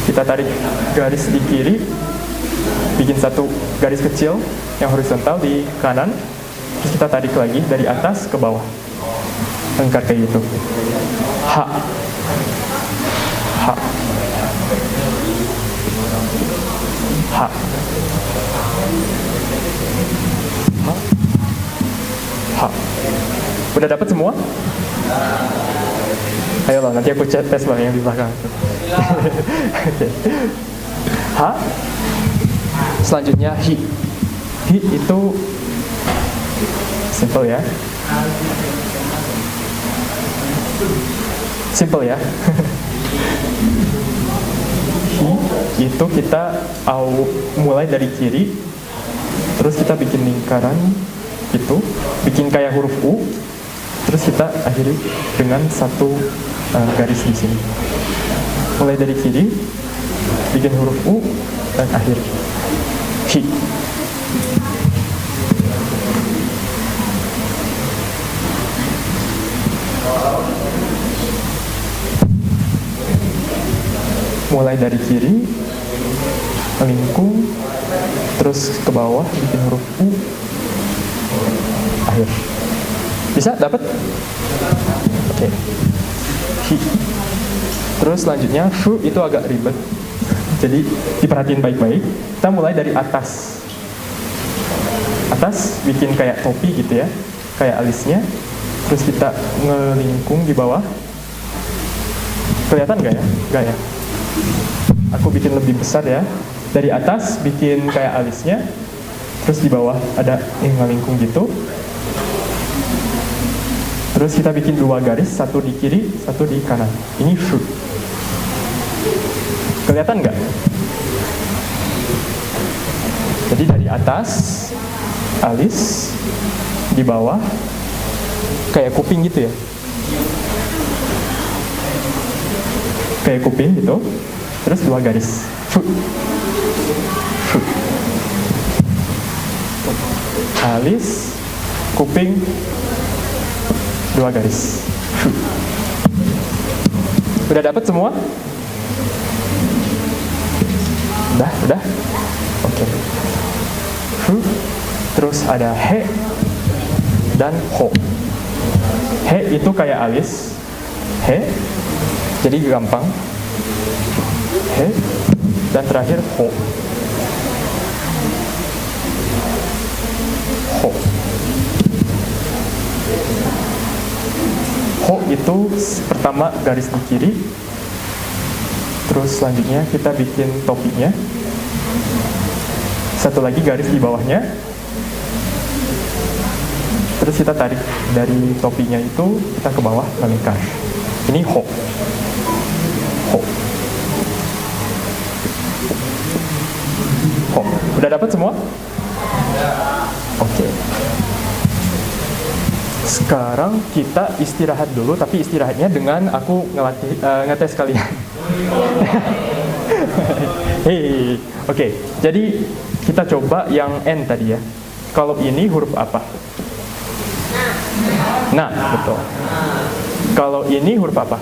Kita tarik garis di kiri, bikin satu garis kecil yang horizontal di kanan. Terus kita tarik lagi dari atas ke bawah. Lengkar kayak gitu. Ha. Ha. Ha. Ha. Udah dapat semua? Ayolah, nanti aku tes lah yang di belakang. Okay. Ha. Selanjutnya hi. Hi itu simple ya. Simple ya. Hi itu kita mulai dari kiri, terus kita bikin lingkaran gitu, bikin kayak huruf U, terus kita akhiri dengan satu garis di sini. Mulai dari kiri, bikin huruf U, dan akhir hi. Mulai dari kiri, melingkung, terus ke bawah, bikin huruf U, akhir. Bisa? Dapat? Oke. Hi. Terus selanjutnya, fu itu agak ribet. Jadi diperhatiin baik-baik. Kita mulai dari atas. Atas, bikin kayak topi gitu ya, kayak alisnya. Terus kita ngelingkung di bawah. Kelihatan nggak ya? Nggak ya? Aku bikin lebih besar ya. Dari atas bikin kayak alisnya, terus di bawah ada yang ngelingkung gitu. Terus kita bikin dua garis, satu di kiri, satu di kanan. Ini fruit. Kelihatan nggak? Jadi dari atas, alis, di bawah, kayak kuping gitu ya. Kayak kuping gitu, terus 2 garis. Alis, kuping, 2 garis. Udah dapat semua? Udah? Oke. Terus ada he dan ho. He itu kayak alis. He, jadi gampang. He, dan terakhir ho. Ho. Ho itu pertama garis di kiri. Terus selanjutnya kita bikin topinya. Satu lagi garis di bawahnya. Terus kita tarik dari topinya itu kita ke bawah melingkar. Ini ho. Ho. Ho. Udah dapat semua? Oke. Sekarang kita istirahat dulu, tapi istirahatnya dengan aku ngetes kalian. Hei, oke. Jadi kita coba yang N tadi ya. Kalau ini huruf apa? Nah, betul. Kalau ini huruf apa?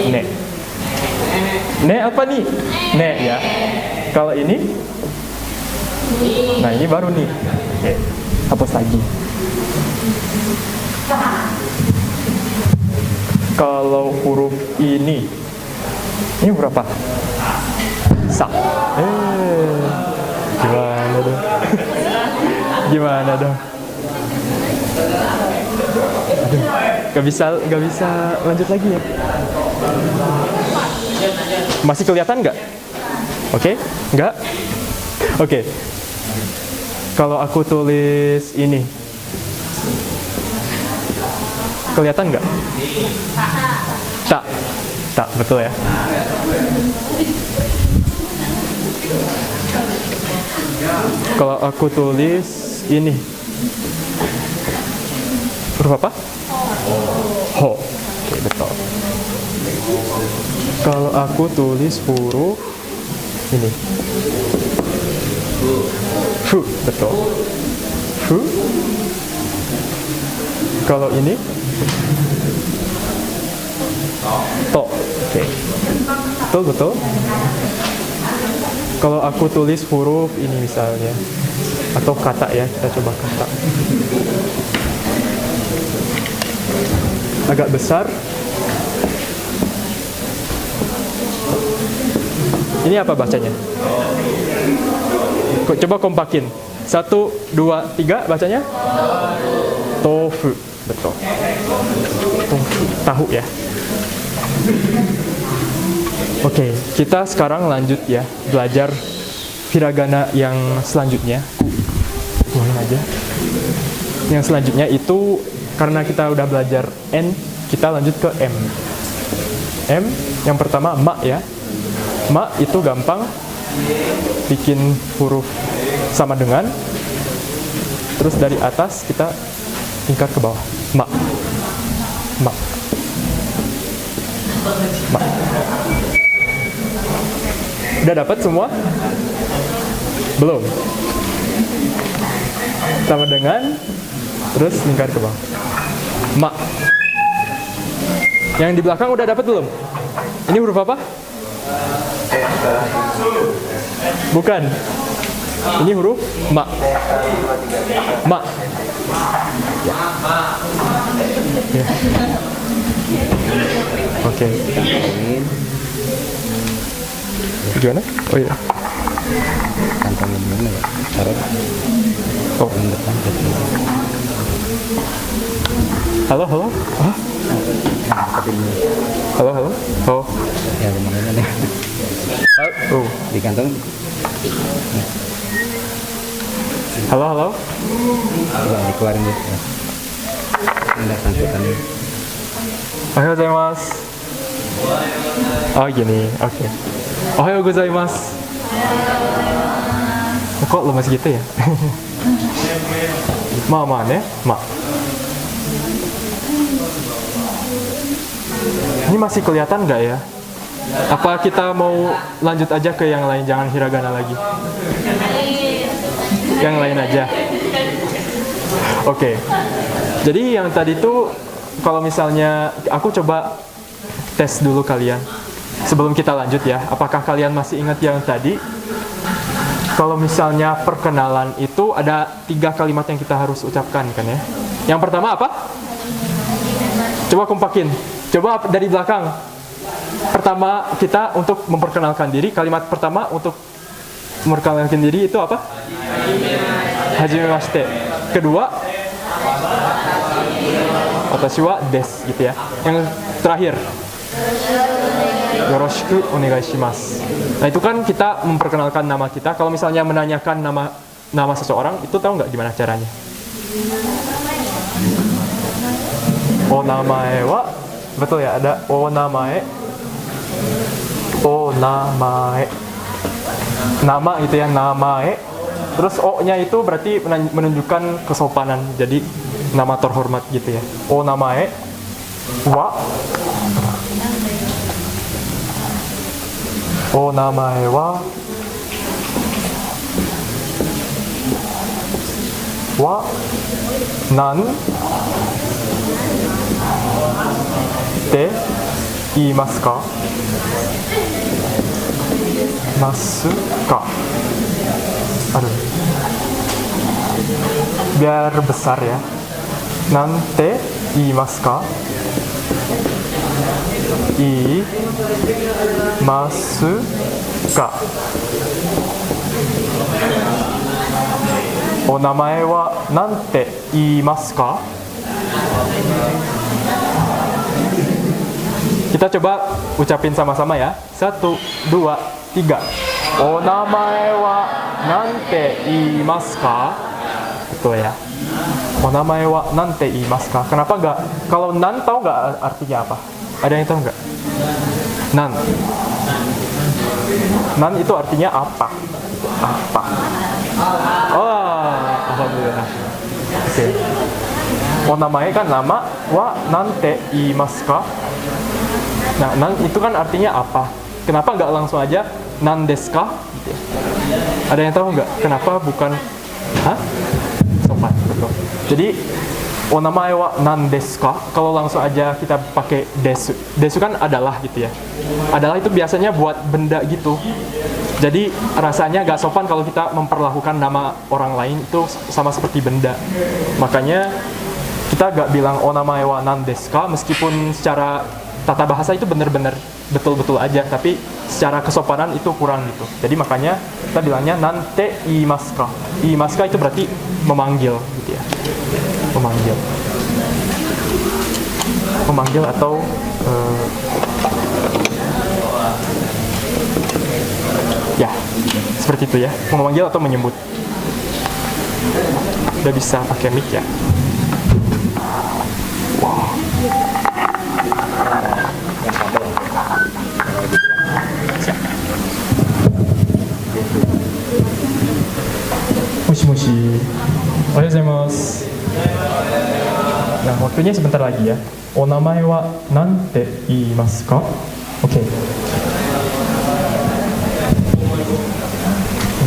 Ne. Ne apa nih? Ne ya. Kalau ini? Nah, ini baru nih. Oke. Hapus lagi. Kalau huruf ini berapa? Sa. Gimana dong? Gimana dong? Aduh, gak bisa lanjut lagi ya. Masih kelihatan nggak? Oke, nggak? Oke. Kalau aku tulis ini, kelihatan nggak? Tak, betul ya. Kalau aku tulis ini, huruf apa? Ho. Oke, betul. Kalau aku tulis huruf ini, fu, betul. Fu. Kalau ini, to. Oke. Betul. Kalau aku tulis huruf ini misalnya, atau kata ya, kita coba kata. Agak besar. Ini apa bacanya? Coba kompakin. 1, 2, 3 bacanya? Tofu. Betul. Tofu. Tahu ya. Oke, kita sekarang lanjut ya, belajar hiragana yang selanjutnya. Mulai aja. Yang selanjutnya itu, karena kita udah belajar N, kita lanjut ke M. M, yang pertama ma ya. Ma itu gampang, bikin huruf sama dengan, terus dari atas kita tingkat ke bawah. Ma. Ma. Ma. Udah dapat semua? Belum? Sama dengan, terus lingkar ke bawah. Ma. Yang di belakang udah dapat belum? Ini huruf apa? Bukan. Ini huruf ma. Ma. Ya. Oke. Gimana? Oh iya. Kantongnya gimana ya? Taruh Oh. depan. Halo. Ah? Halo. Oh. Ya gimana deh? Oh. Di kantong. Halo. Coba dikeluarin dulu. Ada sangkutan. Ohayou gozaimasu. Oh gini, oke. Ohayou gozaimasu. Kok lemas gitu ya? Ma ne, ma. Ini masih kelihatan nggak ya? Apa kita mau lanjut aja ke yang lain, jangan hiragana lagi? Yang lain aja. Oke. Jadi yang tadi tuh kalau misalnya aku coba tes dulu kalian. Sebelum kita lanjut ya, apakah kalian masih ingat yang tadi? Kalau misalnya perkenalan itu ada 3 kalimat yang kita harus ucapkan kan ya. Yang pertama apa? Coba kompakin. Coba dari belakang. Pertama kita untuk memperkenalkan diri, kalimat pertama untuk memperkenalkan diri itu apa? Hajimemashite. Kedua, watashi wa desu gitu ya. Yang terakhir, yoroshiku onegai shimasu. Nah itu kan kita memperkenalkan nama kita. Kalau misalnya menanyakan nama seseorang, itu tahu nggak gimana caranya? Onamae wa, betul ya, ada onamae. Onamae. Nama itu ya, namae. Terus O-nya itu berarti menunjukkan kesopanan. Jadi nama terhormat gitu ya. Onamae wa. Onamae wa nan te iimasu ka? Masu ka? Aduh. Biar besar ya. Nan te iimasu ka? Iimasu ka? O namae wa nante iimasu ka? Kita coba ucapin sama-sama ya. 1, 2, 3. O namae wa nante iimasu ka? Betul ya. O namae wa nante iimasu ka? Kenapa enggak? Kalau nan tahu nggak artinya apa? Ada yang tahu nggak? Nan. Nan itu artinya apa? Apa? Oh, alhamdulillah. Oke. O namae kan nama, wa nante iimasu ka? Nah, nan itu kan artinya apa? Kenapa nggak langsung aja nan desu ka? Gitu ya. Ada yang tahu nggak? Kenapa bukan? Hah? Sopan, betul. Jadi o namae wa nan desu ka? Kalau langsung aja kita pakai desu. Desu kan adalah gitu ya. Adalah itu biasanya buat benda gitu. Jadi rasanya gak sopan kalau kita memperlakukan nama orang lain itu sama seperti benda. Makanya kita gak bilang o namae wa nan desu ka meskipun secara tata bahasa itu benar-benar betul-betul aja, tapi secara kesopanan itu kurang gitu. Jadi makanya kita bilangnya nante iimasu ka. Iimasu ka itu berarti memanggil gitu ya. Memanggil. Memanggil atau ya, seperti itu ya. Memanggil atau menyebut. Udah bisa pakai mic ya. Wow. Moshi-moshi. Ohayou gozaimasu. Nah, waktunya sebentar lagi ya. O namae wa nante iimasu ka? Oke.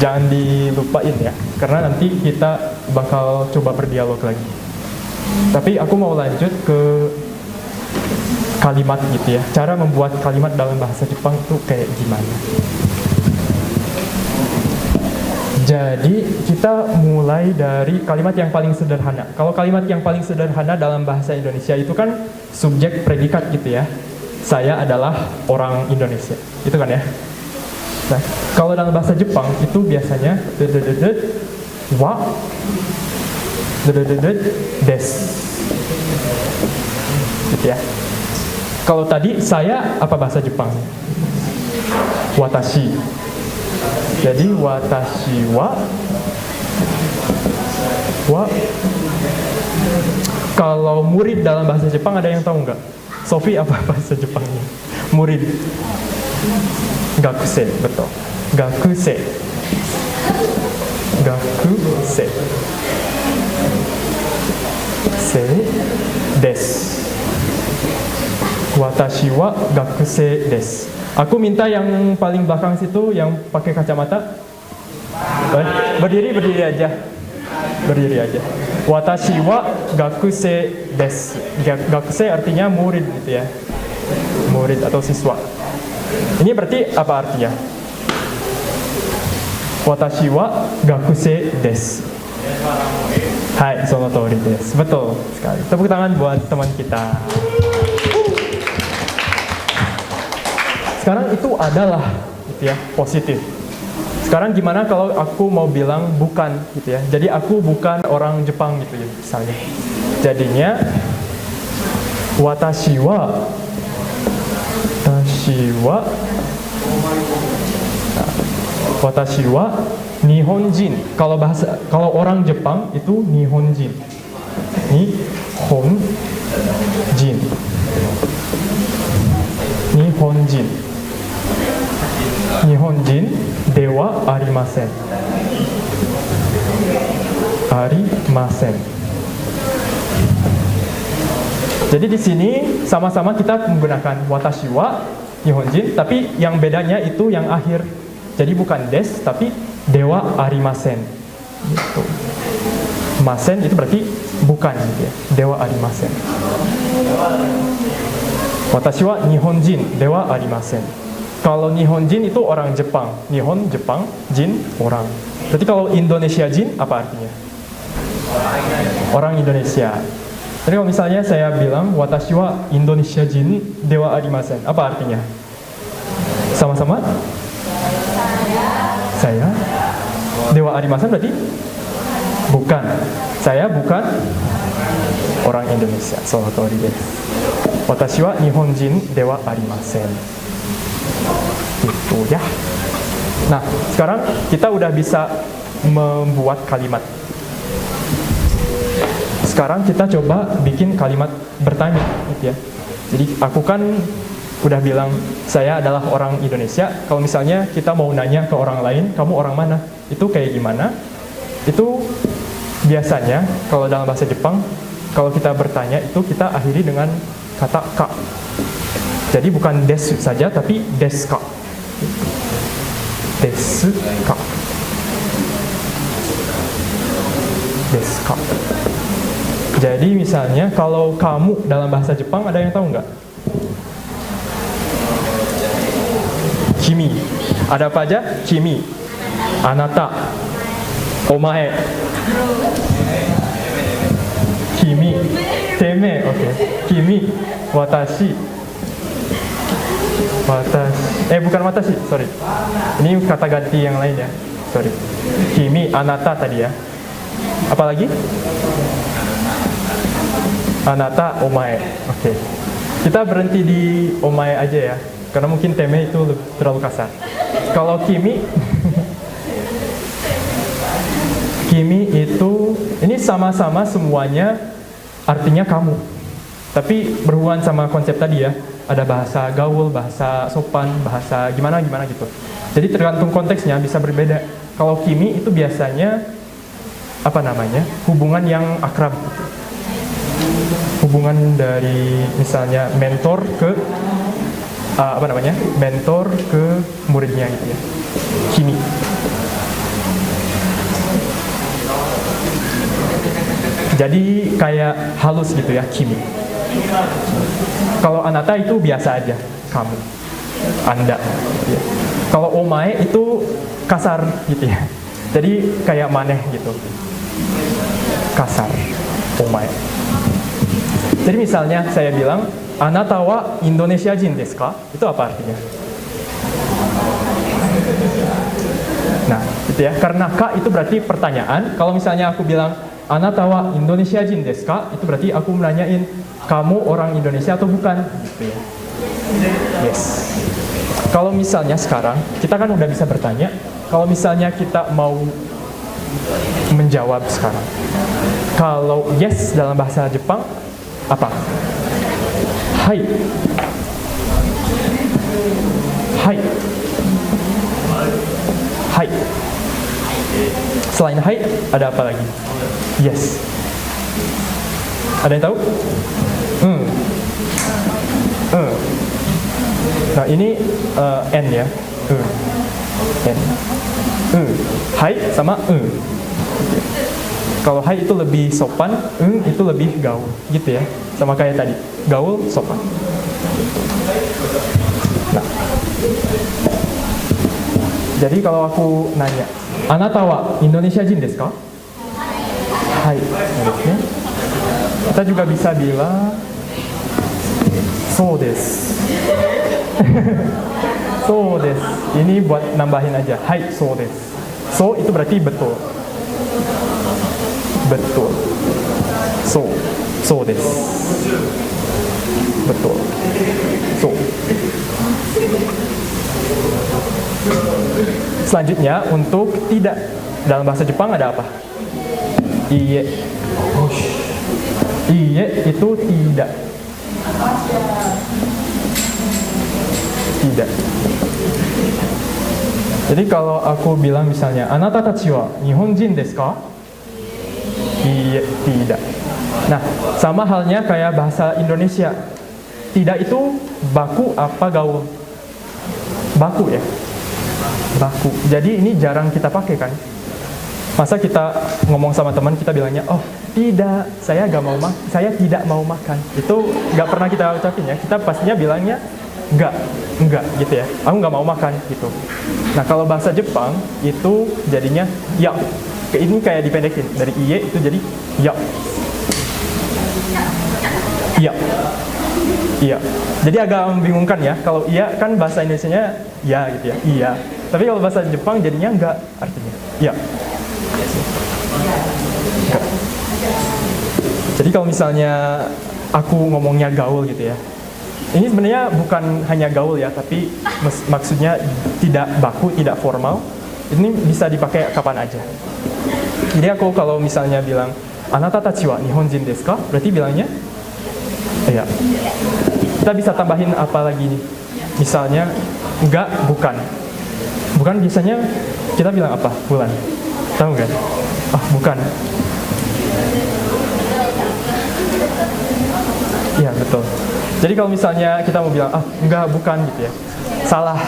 Jangan dilupain ya, karena nanti kita bakal coba berdialog lagi. Tapi aku mau lanjut ke kalimat gitu ya. Cara membuat kalimat dalam bahasa Jepang itu kayak gimana? Jadi kita mulai dari kalimat yang paling sederhana. Kalau kalimat yang paling sederhana dalam bahasa Indonesia itu kan subjek predikat gitu ya. Saya adalah orang Indonesia. Itu kan ya. Nah, kalau dalam bahasa Jepang itu biasanya wa des. Gitu ya. Kalau tadi saya apa bahasa Jepangnya? Watashi. Jadi watashi wa kalau murid dalam bahasa Jepang ada yang tahu nggak? Sophie apa bahasa Jepangnya? Murid. Gakuse, betul. Gakuse. Gakuse. Se desu. Watashi wa gakuse desu. Aku minta yang paling belakang situ yang pakai kacamata. Berdiri aja. Berdiri aja. Watashi wa gakuse desu. Gakuse artinya murid gitu ya. Murid atau siswa. Ini berarti apa artinya? Watashi wa gakuse desu. Hai, sono tori desu. Betul sekali. Tepuk tangan buat teman kita. Sekarang itu adalah gitu ya, positif. Sekarang gimana kalau aku mau bilang bukan gitu ya. Jadi aku bukan orang Jepang gitu ya misalnya. Jadinya watashi wa watashi wa nihonjin. Kalau orang Jepang itu nihonjin. Nihonjin. Nihonjin dewa arimasen. Arimasen. Jadi di sini sama-sama kita menggunakan watashi wa nihonjin, tapi yang bedanya itu yang akhir. Jadi bukan des, tapi dewa arimasen. Gitu. Masen itu berarti bukan gitu ya. Dewa arimasen. Watashi wa nihonjin dewa arimasen. Kalau nihonjin itu orang Jepang. Nihon Jepang, jin orang. Berarti kalau Indonesia jin apa artinya? Orang Indonesia. Jadi kalau misalnya saya bilang watashi wa Indonesia jin dewa arimasen, apa artinya? Sama-sama? Saya dewa arimasen berarti bukan. Saya bukan orang Indonesia. Sonotori desu. Watashi wa nihonjin dewa arimasen. Itu ya. Nah, sekarang kita udah bisa membuat kalimat. Sekarang kita coba bikin kalimat bertanya gitu ya. Jadi aku kan udah bilang saya adalah orang Indonesia. Kalau misalnya kita mau nanya ke orang lain, kamu orang mana? Itu kayak gimana? Itu biasanya kalau dalam bahasa Jepang, kalau kita bertanya itu kita akhiri dengan kata ka. Jadi bukan desu saja, tapi desu ka. Desu ka. Desu ka. Jadi misalnya kalau kamu dalam bahasa Jepang ada yang tahu nggak? Kimi. Ada apa aja? Kimi. Anata. Omae. Kimi. Teme. Oke. Kimi. Watashi. Bukan watashi. Sorry. Ini kata ganti yang lain ya. Sorry. Kimi. Anata tadi ya. Apalagi? Anata, omae. Oke. Kita berhenti di omae aja ya. Karena mungkin teme itu terlalu kasar. Kalau kimi, kimi itu, ini sama-sama semuanya artinya kamu. Tapi berhubungan sama konsep tadi ya. Ada bahasa gaul, bahasa sopan, bahasa gimana gitu. Jadi tergantung konteksnya bisa berbeda. Kalau kimi itu biasanya hubungan yang akrab gitu. Hubungan dari misalnya mentor ke mentor ke muridnya gitu ya. Kimi. Jadi kayak halus gitu ya, kimi. Kalau anata itu biasa aja, kamu, anda gitu ya. Kalau omae itu kasar gitu ya. Jadi kayak maneh gitu. Kasar, omae. Jadi misalnya saya bilang, anata wa Indonesia jin desu ka? Itu apa artinya? Nah, gitu ya. Karena ka itu berarti pertanyaan. Kalau misalnya aku bilang, anata wa Indonesia jin desu ka? Itu berarti aku menanyain, kamu orang Indonesia atau bukan? Gitu ya. Yes. Kalau misalnya sekarang, kita kan udah bisa bertanya. Kalau misalnya kita mau menjawab sekarang. Kalau yes dalam bahasa Jepang, apa? Hai. Hai. Hai. Selain hai, ada apa lagi? Yes. Ada yang tahu? Nah ini N ya. N. Hai sama Kalau hai itu lebih sopan, itu lebih gaul, gitu ya. Sama kayak tadi, gaul, sopan. Nah, jadi kalau aku nanya, Anata wa Indonesia jin desu ka? Hai. Kita juga bisa bilang, so desu. So desu. Ini buat nambahin aja. Hai, so desu. So itu berarti betul. Betul. So desu. Betul. So. Selanjutnya untuk tidak, dalam bahasa Jepang ada apa? Iye. Iye itu tidak. Tidak. Jadi kalau aku bilang misalnya, Anata tachi wa Nihonjin desu ka? Iya, tidak. Nah, sama halnya kayak bahasa Indonesia. Tidak itu baku apa gaul? Baku ya? Baku. Jadi ini jarang kita pakai kan? Masa kita ngomong sama teman, kita bilangnya, oh tidak, saya tidak mau makan. Itu nggak pernah kita ucapin ya. Kita pastinya bilangnya, enggak gitu ya. Aku nggak mau makan gitu. Nah kalau bahasa Jepang itu jadinya ya. Ini kayak dipendekin dari iye itu jadi ya. Iya. Iya. Jadi agak membingungkan ya. Kalau iya kan bahasa Indonesianya ya gitu ya. Iya. Tapi kalau bahasa Jepang jadinya enggak artinya. Iya. Enggak. Jadi kalau misalnya aku ngomongnya gaul gitu ya. Ini sebenarnya bukan hanya gaul ya, tapi maksudnya tidak baku, tidak formal. Ini bisa dipakai kapan aja. Jadi aku kalau misalnya bilang Anata tachi wa Nihonjin desu ka? Berarti bilangnya iya. Kita bisa tambahin apa lagi nih? Misalnya enggak, bukan. Bukan biasanya kita bilang apa? Bulan. Tahu kan? Ah, bukan. Iya, betul. Jadi kalau misalnya kita mau bilang, enggak, bukan gitu ya. Salah.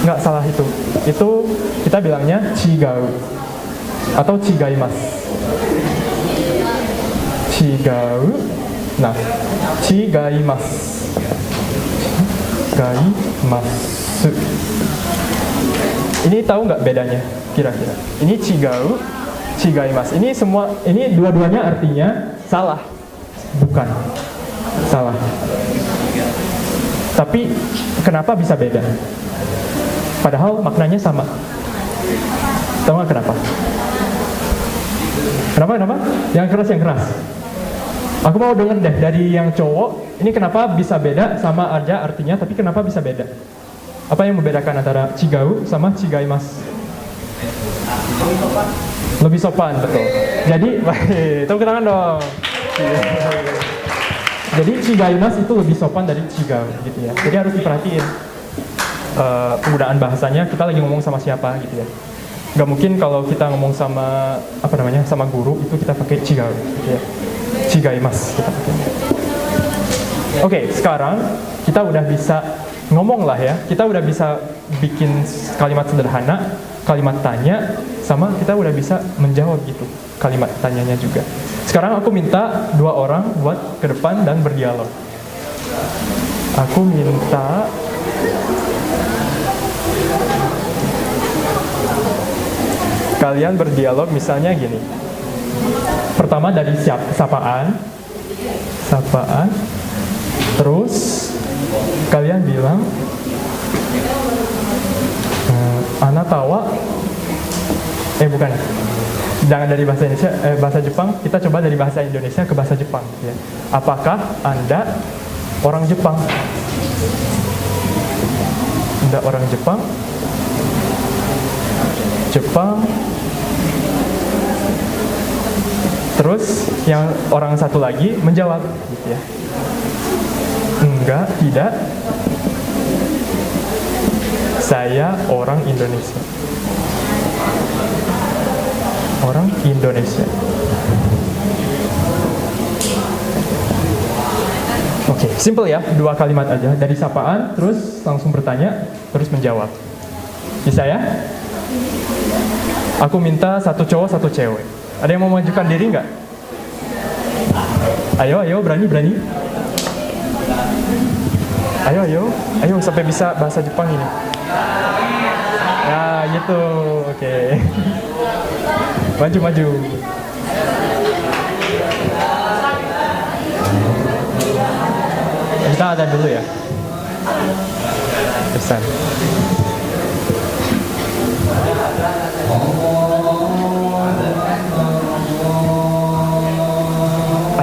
Enggak, salah itu. Itu kita bilangnya chigau atau chigaimasu. Chigau. Nah, chigaimasu. Chigaimasu. Ini tahu nggak bedanya kira-kira? Ini chigau, chigaimasu. Ini dua-duanya artinya salah. Bukan. Salah. Tapi kenapa bisa beda? Padahal maknanya sama. Tahu nggak kenapa? Kenapa? Yang keras. Aku mau denger deh dari yang cowok. Ini kenapa bisa beda? Sama aja artinya, tapi kenapa bisa beda? Apa yang membedakan antara chigau sama chigaimasu? Lebih sopan, betul. Jadi, tepuk tangan dong. Jadi chigaimasu itu lebih sopan dari chigau gitu ya. Jadi harus diperhatiin penggunaan bahasanya. Kita lagi ngomong sama siapa gitu ya. Gak mungkin kalau kita ngomong sama sama guru itu kita pakai chigau gitu ya. Chigaimasu kita pakai. Oke, sekarang kita udah bisa ngomong lah ya. Kita udah bisa bikin kalimat sederhana, kalimat tanya, sama kita udah bisa menjawab gitu kalimat tanyanya juga. Sekarang aku minta 2 orang buat ke depan dan berdialog. Aku minta kalian berdialog misalnya gini. Pertama dari sapaan. Terus kalian bilang Anata wa bukan. Jangan dari bahasa Indonesia, bahasa Jepang, kita coba dari bahasa Indonesia ke bahasa Jepang ya. Apakah Anda orang Jepang? Anda orang Jepang? Terus yang orang satu lagi menjawab gitu ya. Enggak, tidak. Saya orang Indonesia. Orang Indonesia. Oke, simple ya, 2 kalimat aja. Dari sapaan, terus langsung bertanya, terus menjawab. Bisa ya? Aku minta 1 cowok, 1 cewek. Ada yang mau mengajukan diri nggak? Ayo, berani. Ayo, sampai bisa bahasa Jepang ini. Nah, gitu, oke. Maju. Kita ada dulu ya. Pesan.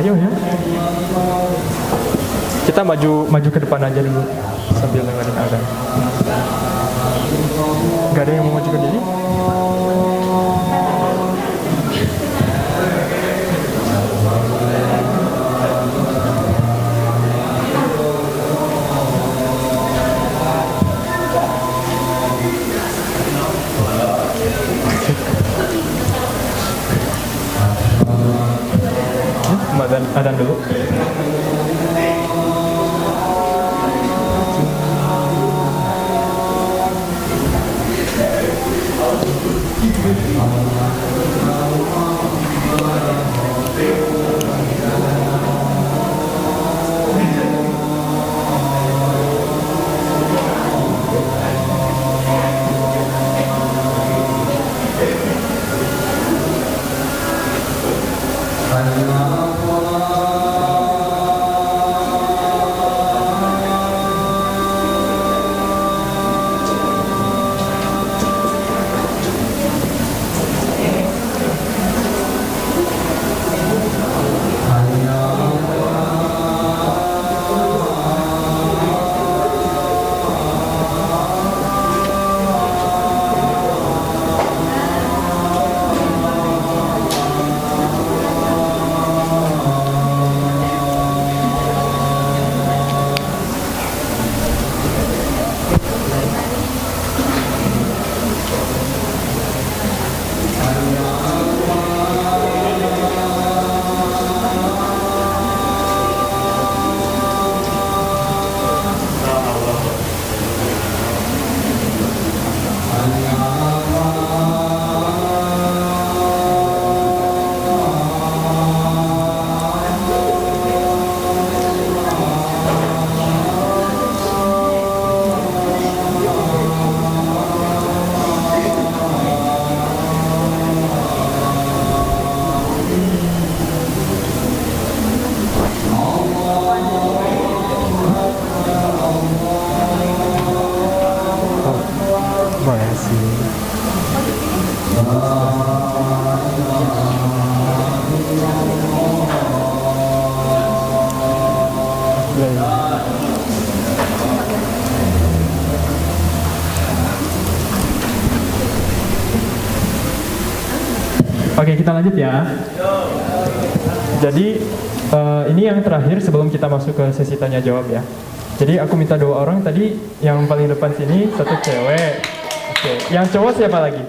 Ayo ya. Kita maju ke depan aja dulu sambil dengerin azan. Gak ada yang mau maju ke diri? Adan dulu. Oke, kita lanjut ya. Jadi ini yang terakhir sebelum kita masuk ke sesi tanya jawab ya. Jadi aku minta 2 orang tadi, yang paling depan sini 1 cewek. Oke, yang cowok siapa lagi?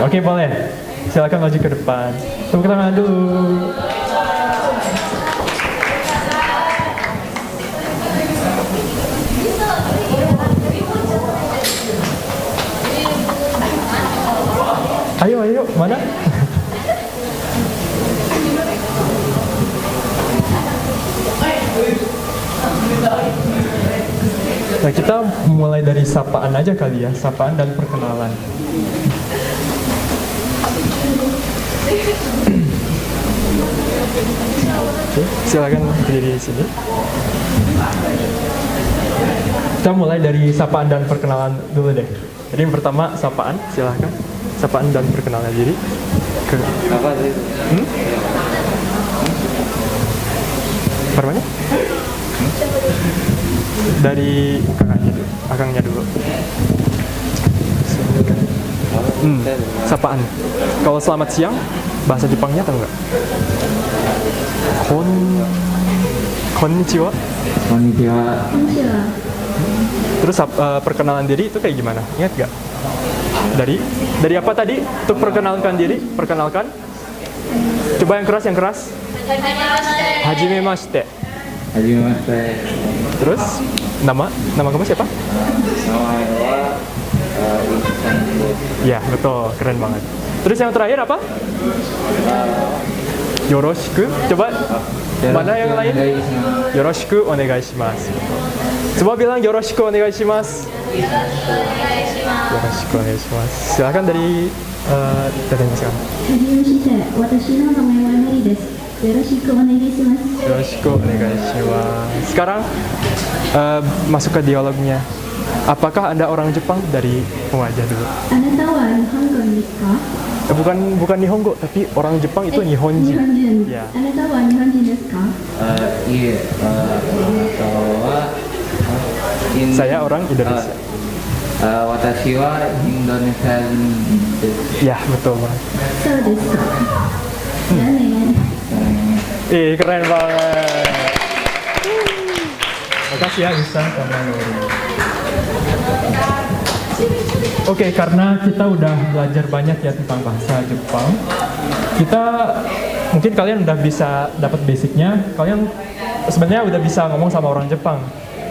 Oke, boleh. Silakan maju ke depan. Tepuk tangan dulu. Ayo, mana? Nah, kita mulai dari sapaan aja kali ya, sapaan dan perkenalan. Oke, silakan berdiri di sini. Kita mulai dari sapaan dan perkenalan dulu deh. Jadi yang pertama sapaan, silakan. Sapaan dan perkenalan diri. Apa sih? Permanya? Dari kakaknya dulu. Sapaan. Kalau selamat siang, bahasa Jepangnya tahu nggak? Konnichiwa. Konnichiwa. Konnichiwa. Terus perkenalan diri itu kayak gimana? Ingat gak? Dari apa tadi? Untuk perkenalkan diri, perkenalkan. Coba yang keras, yang keras. Hajimemashite. Hajimemashite. Terus nama kamu siapa? Nama Ya, betul, keren banget. Terus yang terakhir apa? Yoroshiku. Coba mana yang lain? Yoroshiku onegai shimasu. Coba bilang yoroshiku onegai shimasu. Yoroshiku onegai shimasu. Silakan dari Mas kan. はじめまして、私の名前はメリです。よろしくお願いします。 Yoroshiku onegai shimasu. Sekarang masuk ke dialognya. Apakah Anda orang Jepang dari wajah dulu? あなたは日本語ですか？ Bukan Nihongo, tapi orang Jepang itu 日本 Nihonjin. 人。 Ya. あなたは日本人ですか？ Iya. Saya orang Indonesia. Watashi wa Indonesia desu. Ya, betul banget. そうですか。じゃあね。 Keren banget. Makasih ya Isa sama Nuri. Oke, karena kita udah belajar banyak ya tentang bahasa Jepang, mungkin kalian udah bisa dapat basicnya. Kalian sebenarnya udah bisa ngomong sama orang Jepang.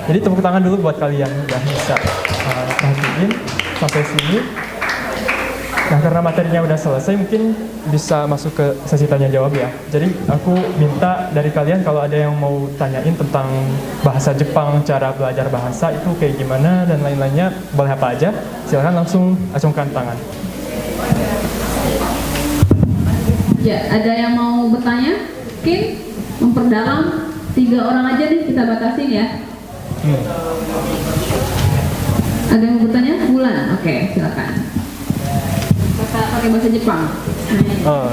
Jadi tepuk tangan dulu buat kalian udah bisa perhatiin sampai sini. Nah, karena materinya udah selesai, mungkin bisa masuk ke sesi tanya jawab ya. Jadi aku minta dari kalian kalau ada yang mau tanyain tentang bahasa Jepang, cara belajar bahasa itu kayak gimana dan lain-lainnya, boleh apa aja. Silahkan langsung acungkan tangan. Ya, ada yang mau bertanya? Mungkin memperdalam 3 orang aja nih kita batasin ya. Ada yang mau bertanya? Bulan. Oke, silakan. Pakai bahasa Jepang.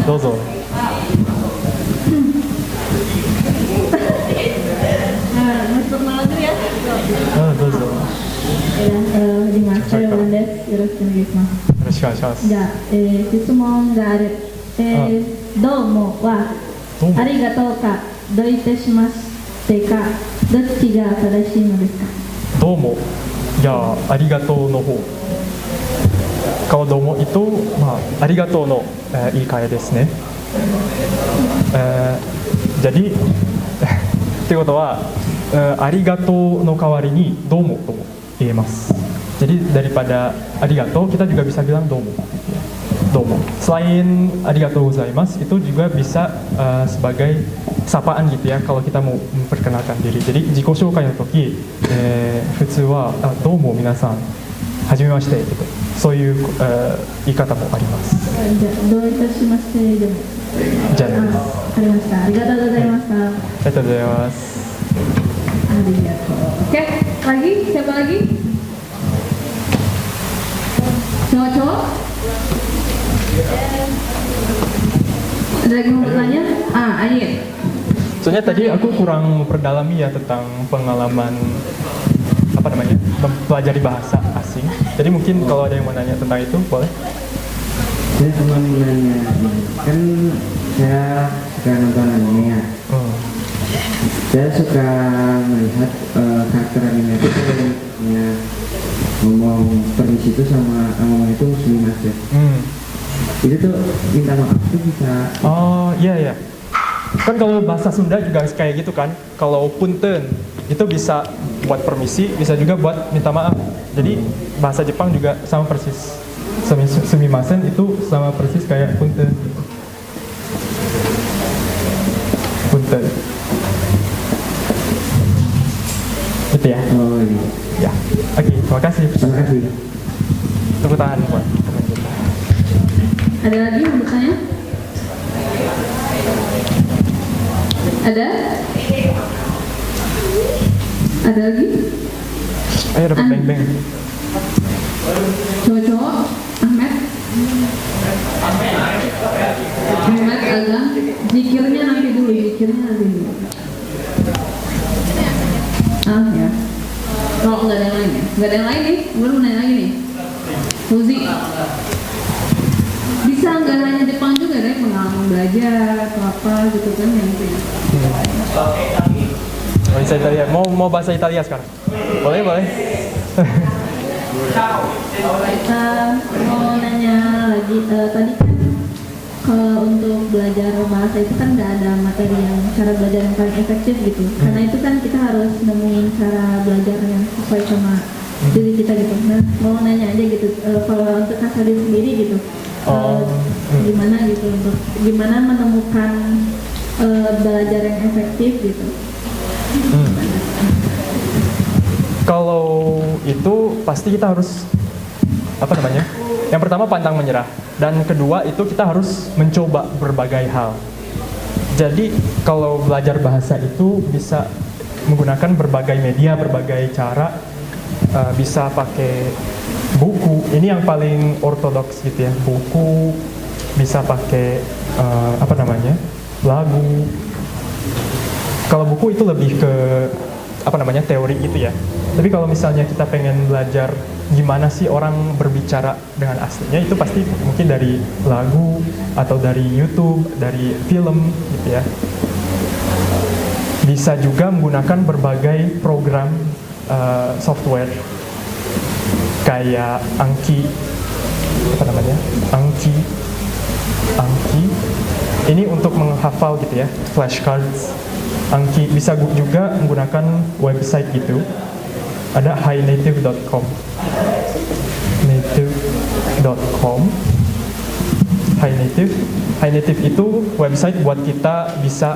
Dozo. Perkenalkan ya. Dozo. 始まりました。よろしくお願いします。 Yoroshiku onegaishimasu. じゃあ、質問がある。どうもはどうもありがとうかどういたしましてかどっちが正しいのですか？ Domo. Ya, arigatou no ho. Kalau domo itu, arigatou no iikaya desu ne. Jadi, ってことは、arigatou no kawari ni domo to iemasu. Jadi daripada arigatou kita juga bisa bilang domo. Domo. Selain arigatou gozaimasu itu juga bisa sebagai sapaan gitu ya kalau kita mau memperkenalkan diri. Jadi jiko shoukai no toki, futsu wa domo minasan, hajimemashite gitu. そういう、言い方もあります。じゃあどういたしましてでも。じゃあね。わかりました。ありがとうございました。ありがとうございます。ありがとう。 Oke, lagi? Siapa lagi? Cowok-cowok? Ada lagi mau bertanya? Ayin. Soalnya tadi aku kurang memperdalami ya tentang pengalaman mempelajari bahasa asing. Jadi mungkin kalau ada yang mau nanya tentang itu boleh. Saya cuma nanya, kan saya suka nonton anime ya. Saya suka melihat karakter anime itu ya, ngomong permisi itu sama ngomong itu sumimasen. Itu tuh minta maaf tuh bisa. Oh iya. Kan kalau bahasa Sunda juga kayak gitu kan. Kalau punten itu bisa buat permisi, bisa juga buat minta maaf. Jadi bahasa Jepang juga sama persis. Sumimasen itu sama persis kayak punten. Punten. Gitu ya. Oh iya. Ya. Oke, terima kasih. Terima kasih. Tepuk tangan buat teman kita. Ada lagi yang mau bertanya? Ada? Ada lagi? Ayo dapat beng-beng. Cowok-cowok? Ahmed? Ahmed Agam? Zikirnya nanti dulu. Ya. Kalau nggak ada yang lain ya? Nggak ada yang lain nih? Gue mau nanya lagi nih. Fuzi. Bisa nggak hanya Jepang juga deh, pengalaman belajar atau apa gitu kan yang itu ya? Oh, bisa Italia. Mau bahasa Italia sekarang? Boleh, boleh. Mau nanya lagi, tadi kan kalau untuk belajar bahasa itu kan nggak ada materi yang cara belajar yang paling efektif gitu. Karena itu kan kita harus nemuin cara belajar yang sesuai sama diri kita gitu. Nah, mau nanya aja gitu, kalau untuk Kak Sadil sendiri gitu, gimana gitu untuk gimana menemukan belajar yang efektif gitu? Kalau itu pasti kita harus yang pertama pantang menyerah, dan kedua itu kita harus mencoba berbagai hal. Jadi kalau belajar bahasa itu bisa menggunakan berbagai media, berbagai cara. Bisa pakai buku, ini yang paling ortodoks gitu ya, buku. Bisa pakai lagu. Kalau buku itu lebih ke teori gitu ya. Tapi kalau misalnya kita pengen belajar gimana sih orang berbicara dengan aslinya, itu pasti mungkin dari lagu atau dari YouTube, dari film gitu ya. Bisa juga menggunakan berbagai program software kayak Anki. Ini untuk menghafal gitu ya, flashcards. Anki bisa juga menggunakan website gitu. Ada highnative.com. Highnative itu website buat kita bisa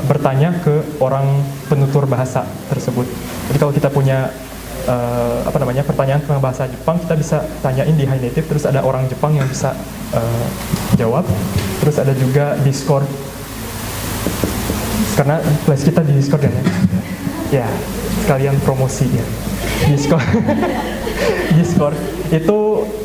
bertanya ke orang penutur bahasa tersebut. Jadi kalau kita punya pertanyaan tentang bahasa Jepang, kita bisa tanyain di Highnative, terus ada orang Jepang yang bisa jawab. Terus ada juga Discord, karena kelas kita di Discord kan ya, sekalian promosi ya. Discord itu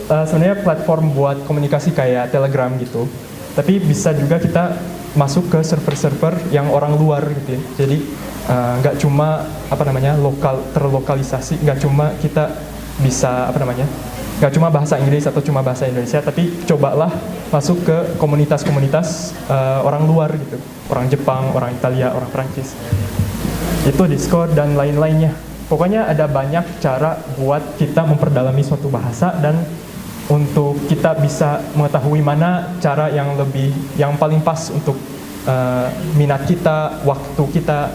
sebenarnya platform buat komunikasi kayak Telegram gitu, tapi bisa juga kita masuk ke server-server yang orang luar gitu ya. Jadi nggak cuma terlokalisasi, nggak cuma kita bisa nggak cuma bahasa Inggris atau cuma bahasa Indonesia, tapi cobalah masuk ke komunitas-komunitas orang luar gitu, orang Jepang, orang Italia, orang Prancis. Itu Discord dan lain-lainnya. Pokoknya ada banyak cara buat kita memperdalami suatu bahasa, dan untuk kita bisa mengetahui mana cara yang paling pas untuk minat kita, waktu kita,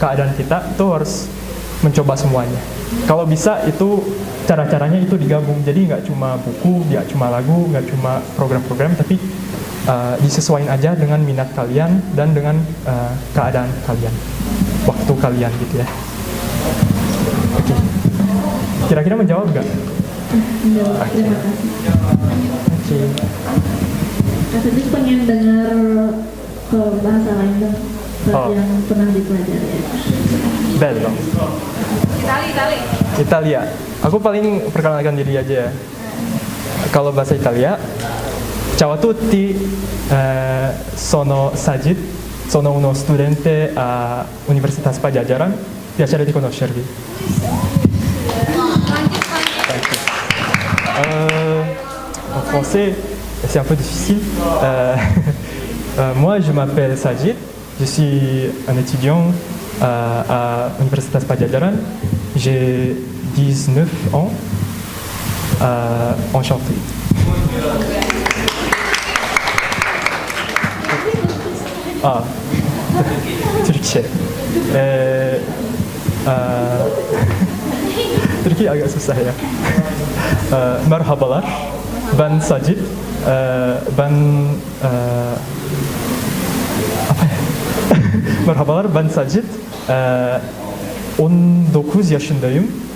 keadaan kita, itu harus mencoba semuanya. Kalau bisa itu cara-caranya itu digabung, jadi nggak cuma buku, nggak cuma lagu, nggak cuma program-program, tapi disesuaikan aja dengan minat kalian dan dengan keadaan kalian, waktu kalian gitu ya. Oke. Kira-kira menjawab nggak? Menjawab. Terima kasih. Oke. Kak Sadil pengen dengar ke bahasa lain dong, yang pernah dipelajari. Bello. Italia. Aku paling perkenalkan diri aja ya. Kalau bahasa Italia, ciao a tutti, sono Sajid, sono uno studente a Universitas Pajajaran, piacere di conoscervi. En français, c'est un peu difficile. Moi, je m'appelle Sajid, je suis un étudiant à Universitas Pajajaran. J'ai 19 ans. Enchanté. Türkçe. Türkiye agak susah ya. Merhabalar, ben Sajid. Merhabalar, ben Sajid. 19 yaşındayım.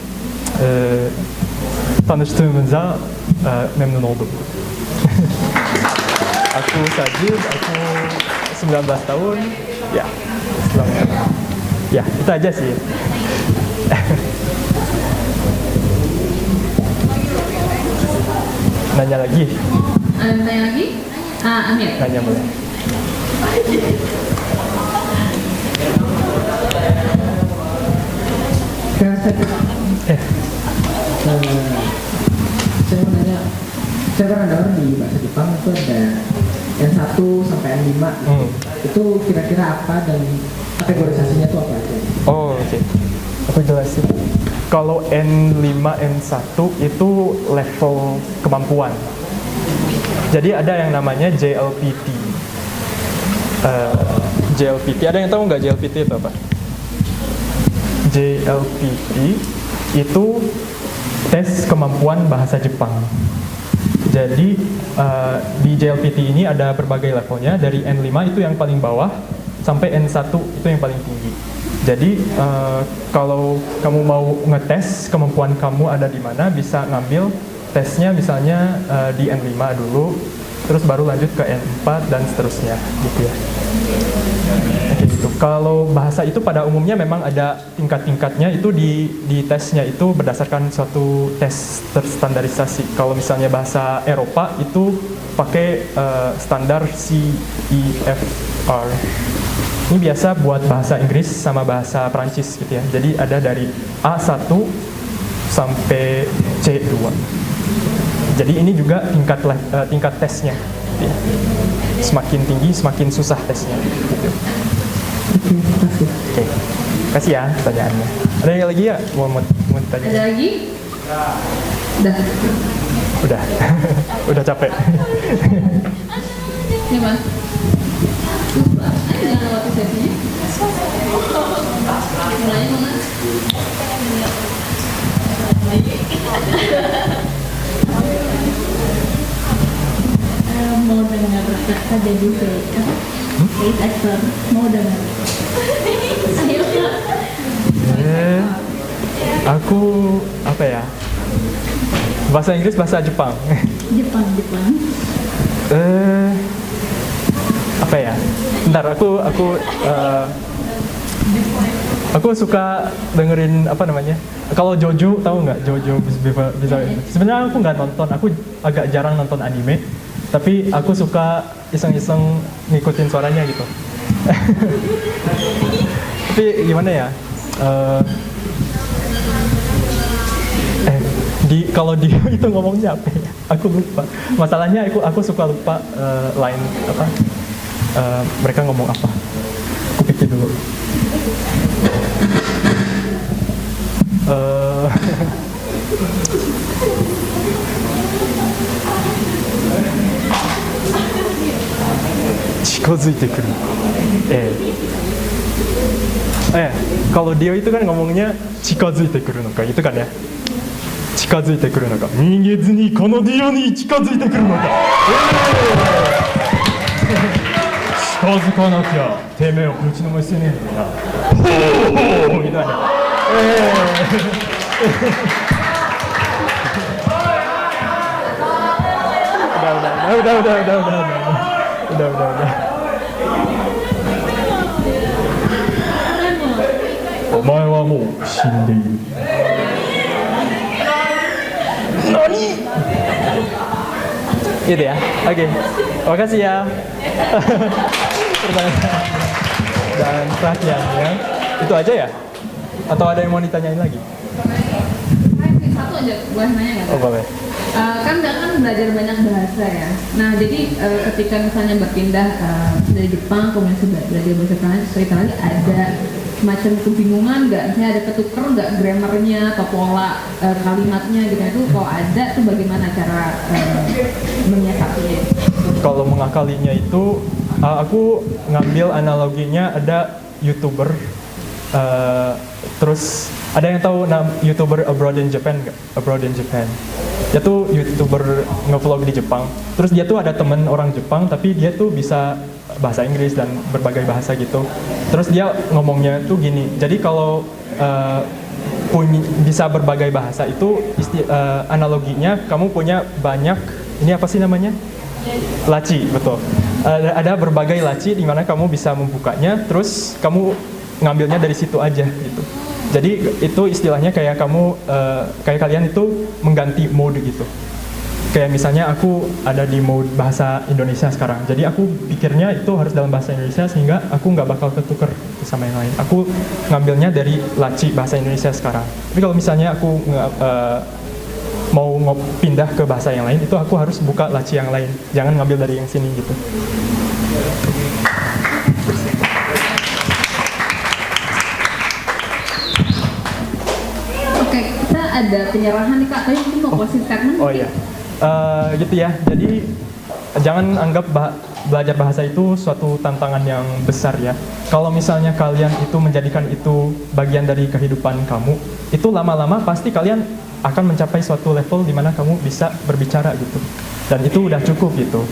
Tanıştığımıza memnun oldum. Aku Sajid, aku 19 tahun. Ya, selamat. Ya, itu aja sih. Nanya lagi? Nanya lagi? Amir. Nanya boleh. Saya mau nanya, saya pernah dengar di bahasa Jepang itu ada N1 sampai N5 itu kira-kira apa dan kategorisasinya itu apa aja? Oh, oke. Aku jelasin. Kalau N5, N1 itu level kemampuan. Jadi ada yang namanya JLPT. JLPT, ada yang tahu nggak JLPT itu apa? JLPT itu tes kemampuan bahasa Jepang. Jadi di JLPT ini ada berbagai levelnya, dari N5 itu yang paling bawah sampai N1 itu yang paling tinggi. Jadi kalau kamu mau ngetes kemampuan kamu ada di mana, bisa ngambil tesnya misalnya di N5 dulu, terus baru lanjut ke N4 dan seterusnya gitu ya. Gitu. Kalau bahasa itu pada umumnya memang ada tingkat-tingkatnya, itu di tesnya itu berdasarkan suatu tes terstandarisasi. Kalau misalnya bahasa Eropa itu pakai standar CEFR. Ini biasa buat bahasa Inggris sama bahasa Prancis gitu ya. Jadi ada dari A1 sampai C2. Jadi ini juga tingkat tesnya. Gitu ya. Semakin tinggi, semakin susah tesnya. Gitu. Oke, kasih ya pertanyaannya. Ada yang lagi ya? Mau tanya? Ada lagi? Udah. Udah. Udah capek. Ini mas. Jangan lewati sesinya. Mulai mana? Mau dengar kata jadi face actor, mau dengar. Ayo Kak. Aku apa ya? Bahasa Inggris, bahasa Jepang. Jepang. Apa ya? Bentar, aku suka dengerin apa namanya? Kalau Jojo, tahu nggak? Jojo bisa. Sebenarnya aku nggak nonton, aku agak jarang nonton anime. Tapi aku suka iseng-iseng ngikutin suaranya gitu. Tapi gimana ya? Kalau dia itu ngomongnya apa ya? Aku lupa. Masalahnya aku suka lupa line apa? Mereka ngomong apa? Aku pikir dulu. Kalau dia itu kan ngomongnya chikazuite kuru no ka, itu kan ya. Chikazuite kuru no ka. Nigetsu ni kono dio ni chikazuite kuru no ka. 近づかなきゃてめえをぶちのめせねえんだな。ほーみたいな。Udah. お前はもう死んでいる。何？ Gitu ya. Oke. Makasih ya. Dan terakhirnya itu aja ya? Atau ada yang mau ditanyain lagi? Satu aja, boleh nanya nggak? Oh boleh. Kan belajar banyak bahasa ya. Nah jadi ketika misalnya berpindah dari Jepang kemudian belajar bahasa Prancis, seringkali ada semacam kebingungan nggak? Misalnya ada ketuker nggak grammarnya atau pola kalimatnya gitu. Itu kalau ada tuh bagaimana cara menyiasatinya? Kalau mengakalinya itu aku ngambil analoginya, ada YouTuber terus ada yang tahu YouTuber Abroad in Japan nggak? Abroad in Japan. Dia tuh YouTuber nge-vlog di Jepang. Terus dia tuh ada temen orang Jepang tapi dia tuh bisa bahasa Inggris dan berbagai bahasa gitu. Terus dia ngomongnya tuh gini. Jadi kalau bisa berbagai bahasa itu analoginya kamu punya banyak, ini apa sih namanya? Laci, betul. Ada berbagai laci di mana kamu bisa membukanya, terus kamu ngambilnya dari situ aja gitu. Jadi itu istilahnya kayak kayak kalian itu mengganti mode gitu. Kayak misalnya aku ada di mode bahasa Indonesia sekarang. Jadi aku pikirnya itu harus dalam bahasa Indonesia sehingga aku nggak bakal ketuker sama yang lain. Aku ngambilnya dari laci bahasa Indonesia sekarang. Tapi kalau misalnya aku mau pindah ke bahasa yang lain, itu aku harus buka laci yang lain, jangan ngambil dari yang sini gitu. ada penyerahan nih Kak, tapi mungkin mau closing statement. Oh mungkin? iya, gitu ya. Jadi jangan anggap belajar bahasa itu suatu tantangan yang besar ya. Kalau misalnya kalian itu menjadikan itu bagian dari kehidupan kamu, itu lama-lama pasti kalian akan mencapai suatu level di mana kamu bisa berbicara gitu. Dan itu udah cukup gitu.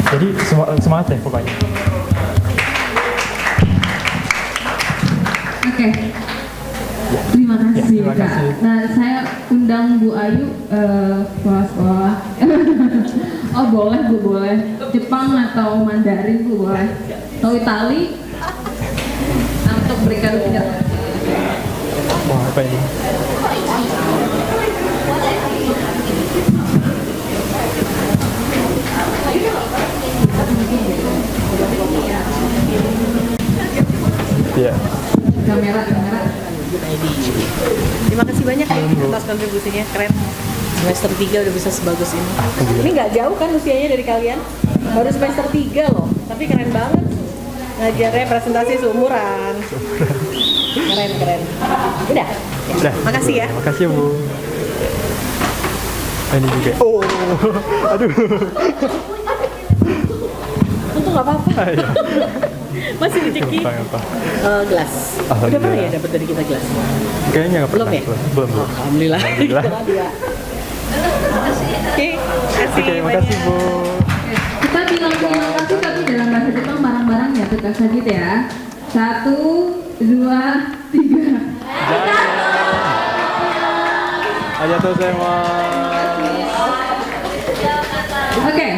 Jadi semangat deh pokoknya. Oke. Terima kasih, Ya, terima Kak. kasih. Nah, saya undang Bu Ayu sekolah-sekolah. Oh, boleh Bu, boleh. Jepang atau Mandarin Bu, boleh. Atau Itali. Nah, untuk berikan penjelasan. Wah, apa ini? Iya. Kamera. Terima kasih banyak ya atas kontribusinya, keren. Semester 3 udah bisa sebagus ini. Ini nggak jauh kan usianya dari kalian? Baru semester 3 loh, tapi keren banget. Ngajarnya presentasi seumuran. Keren. Udah? Udah. Makasih ya. Makasih Bu. Ini juga. Oh, aduh. Untung nggak apa-apa. Iya. Masih rezeki. Apa? Gelas. Udah pernah ya dapat dari kita gelas? Kayaknya nggak Belum pernah. ya? Belum. Alhamdulillah. Alhamdulillah. Oke, kasih Oke, makasih Bu. Kita bilang terima kasih tapi dalam bahasa Jepang bareng-bareng ya tuh Kak Sajid ya. 1, 2, 3. Arigatou gozaimasu. Oke.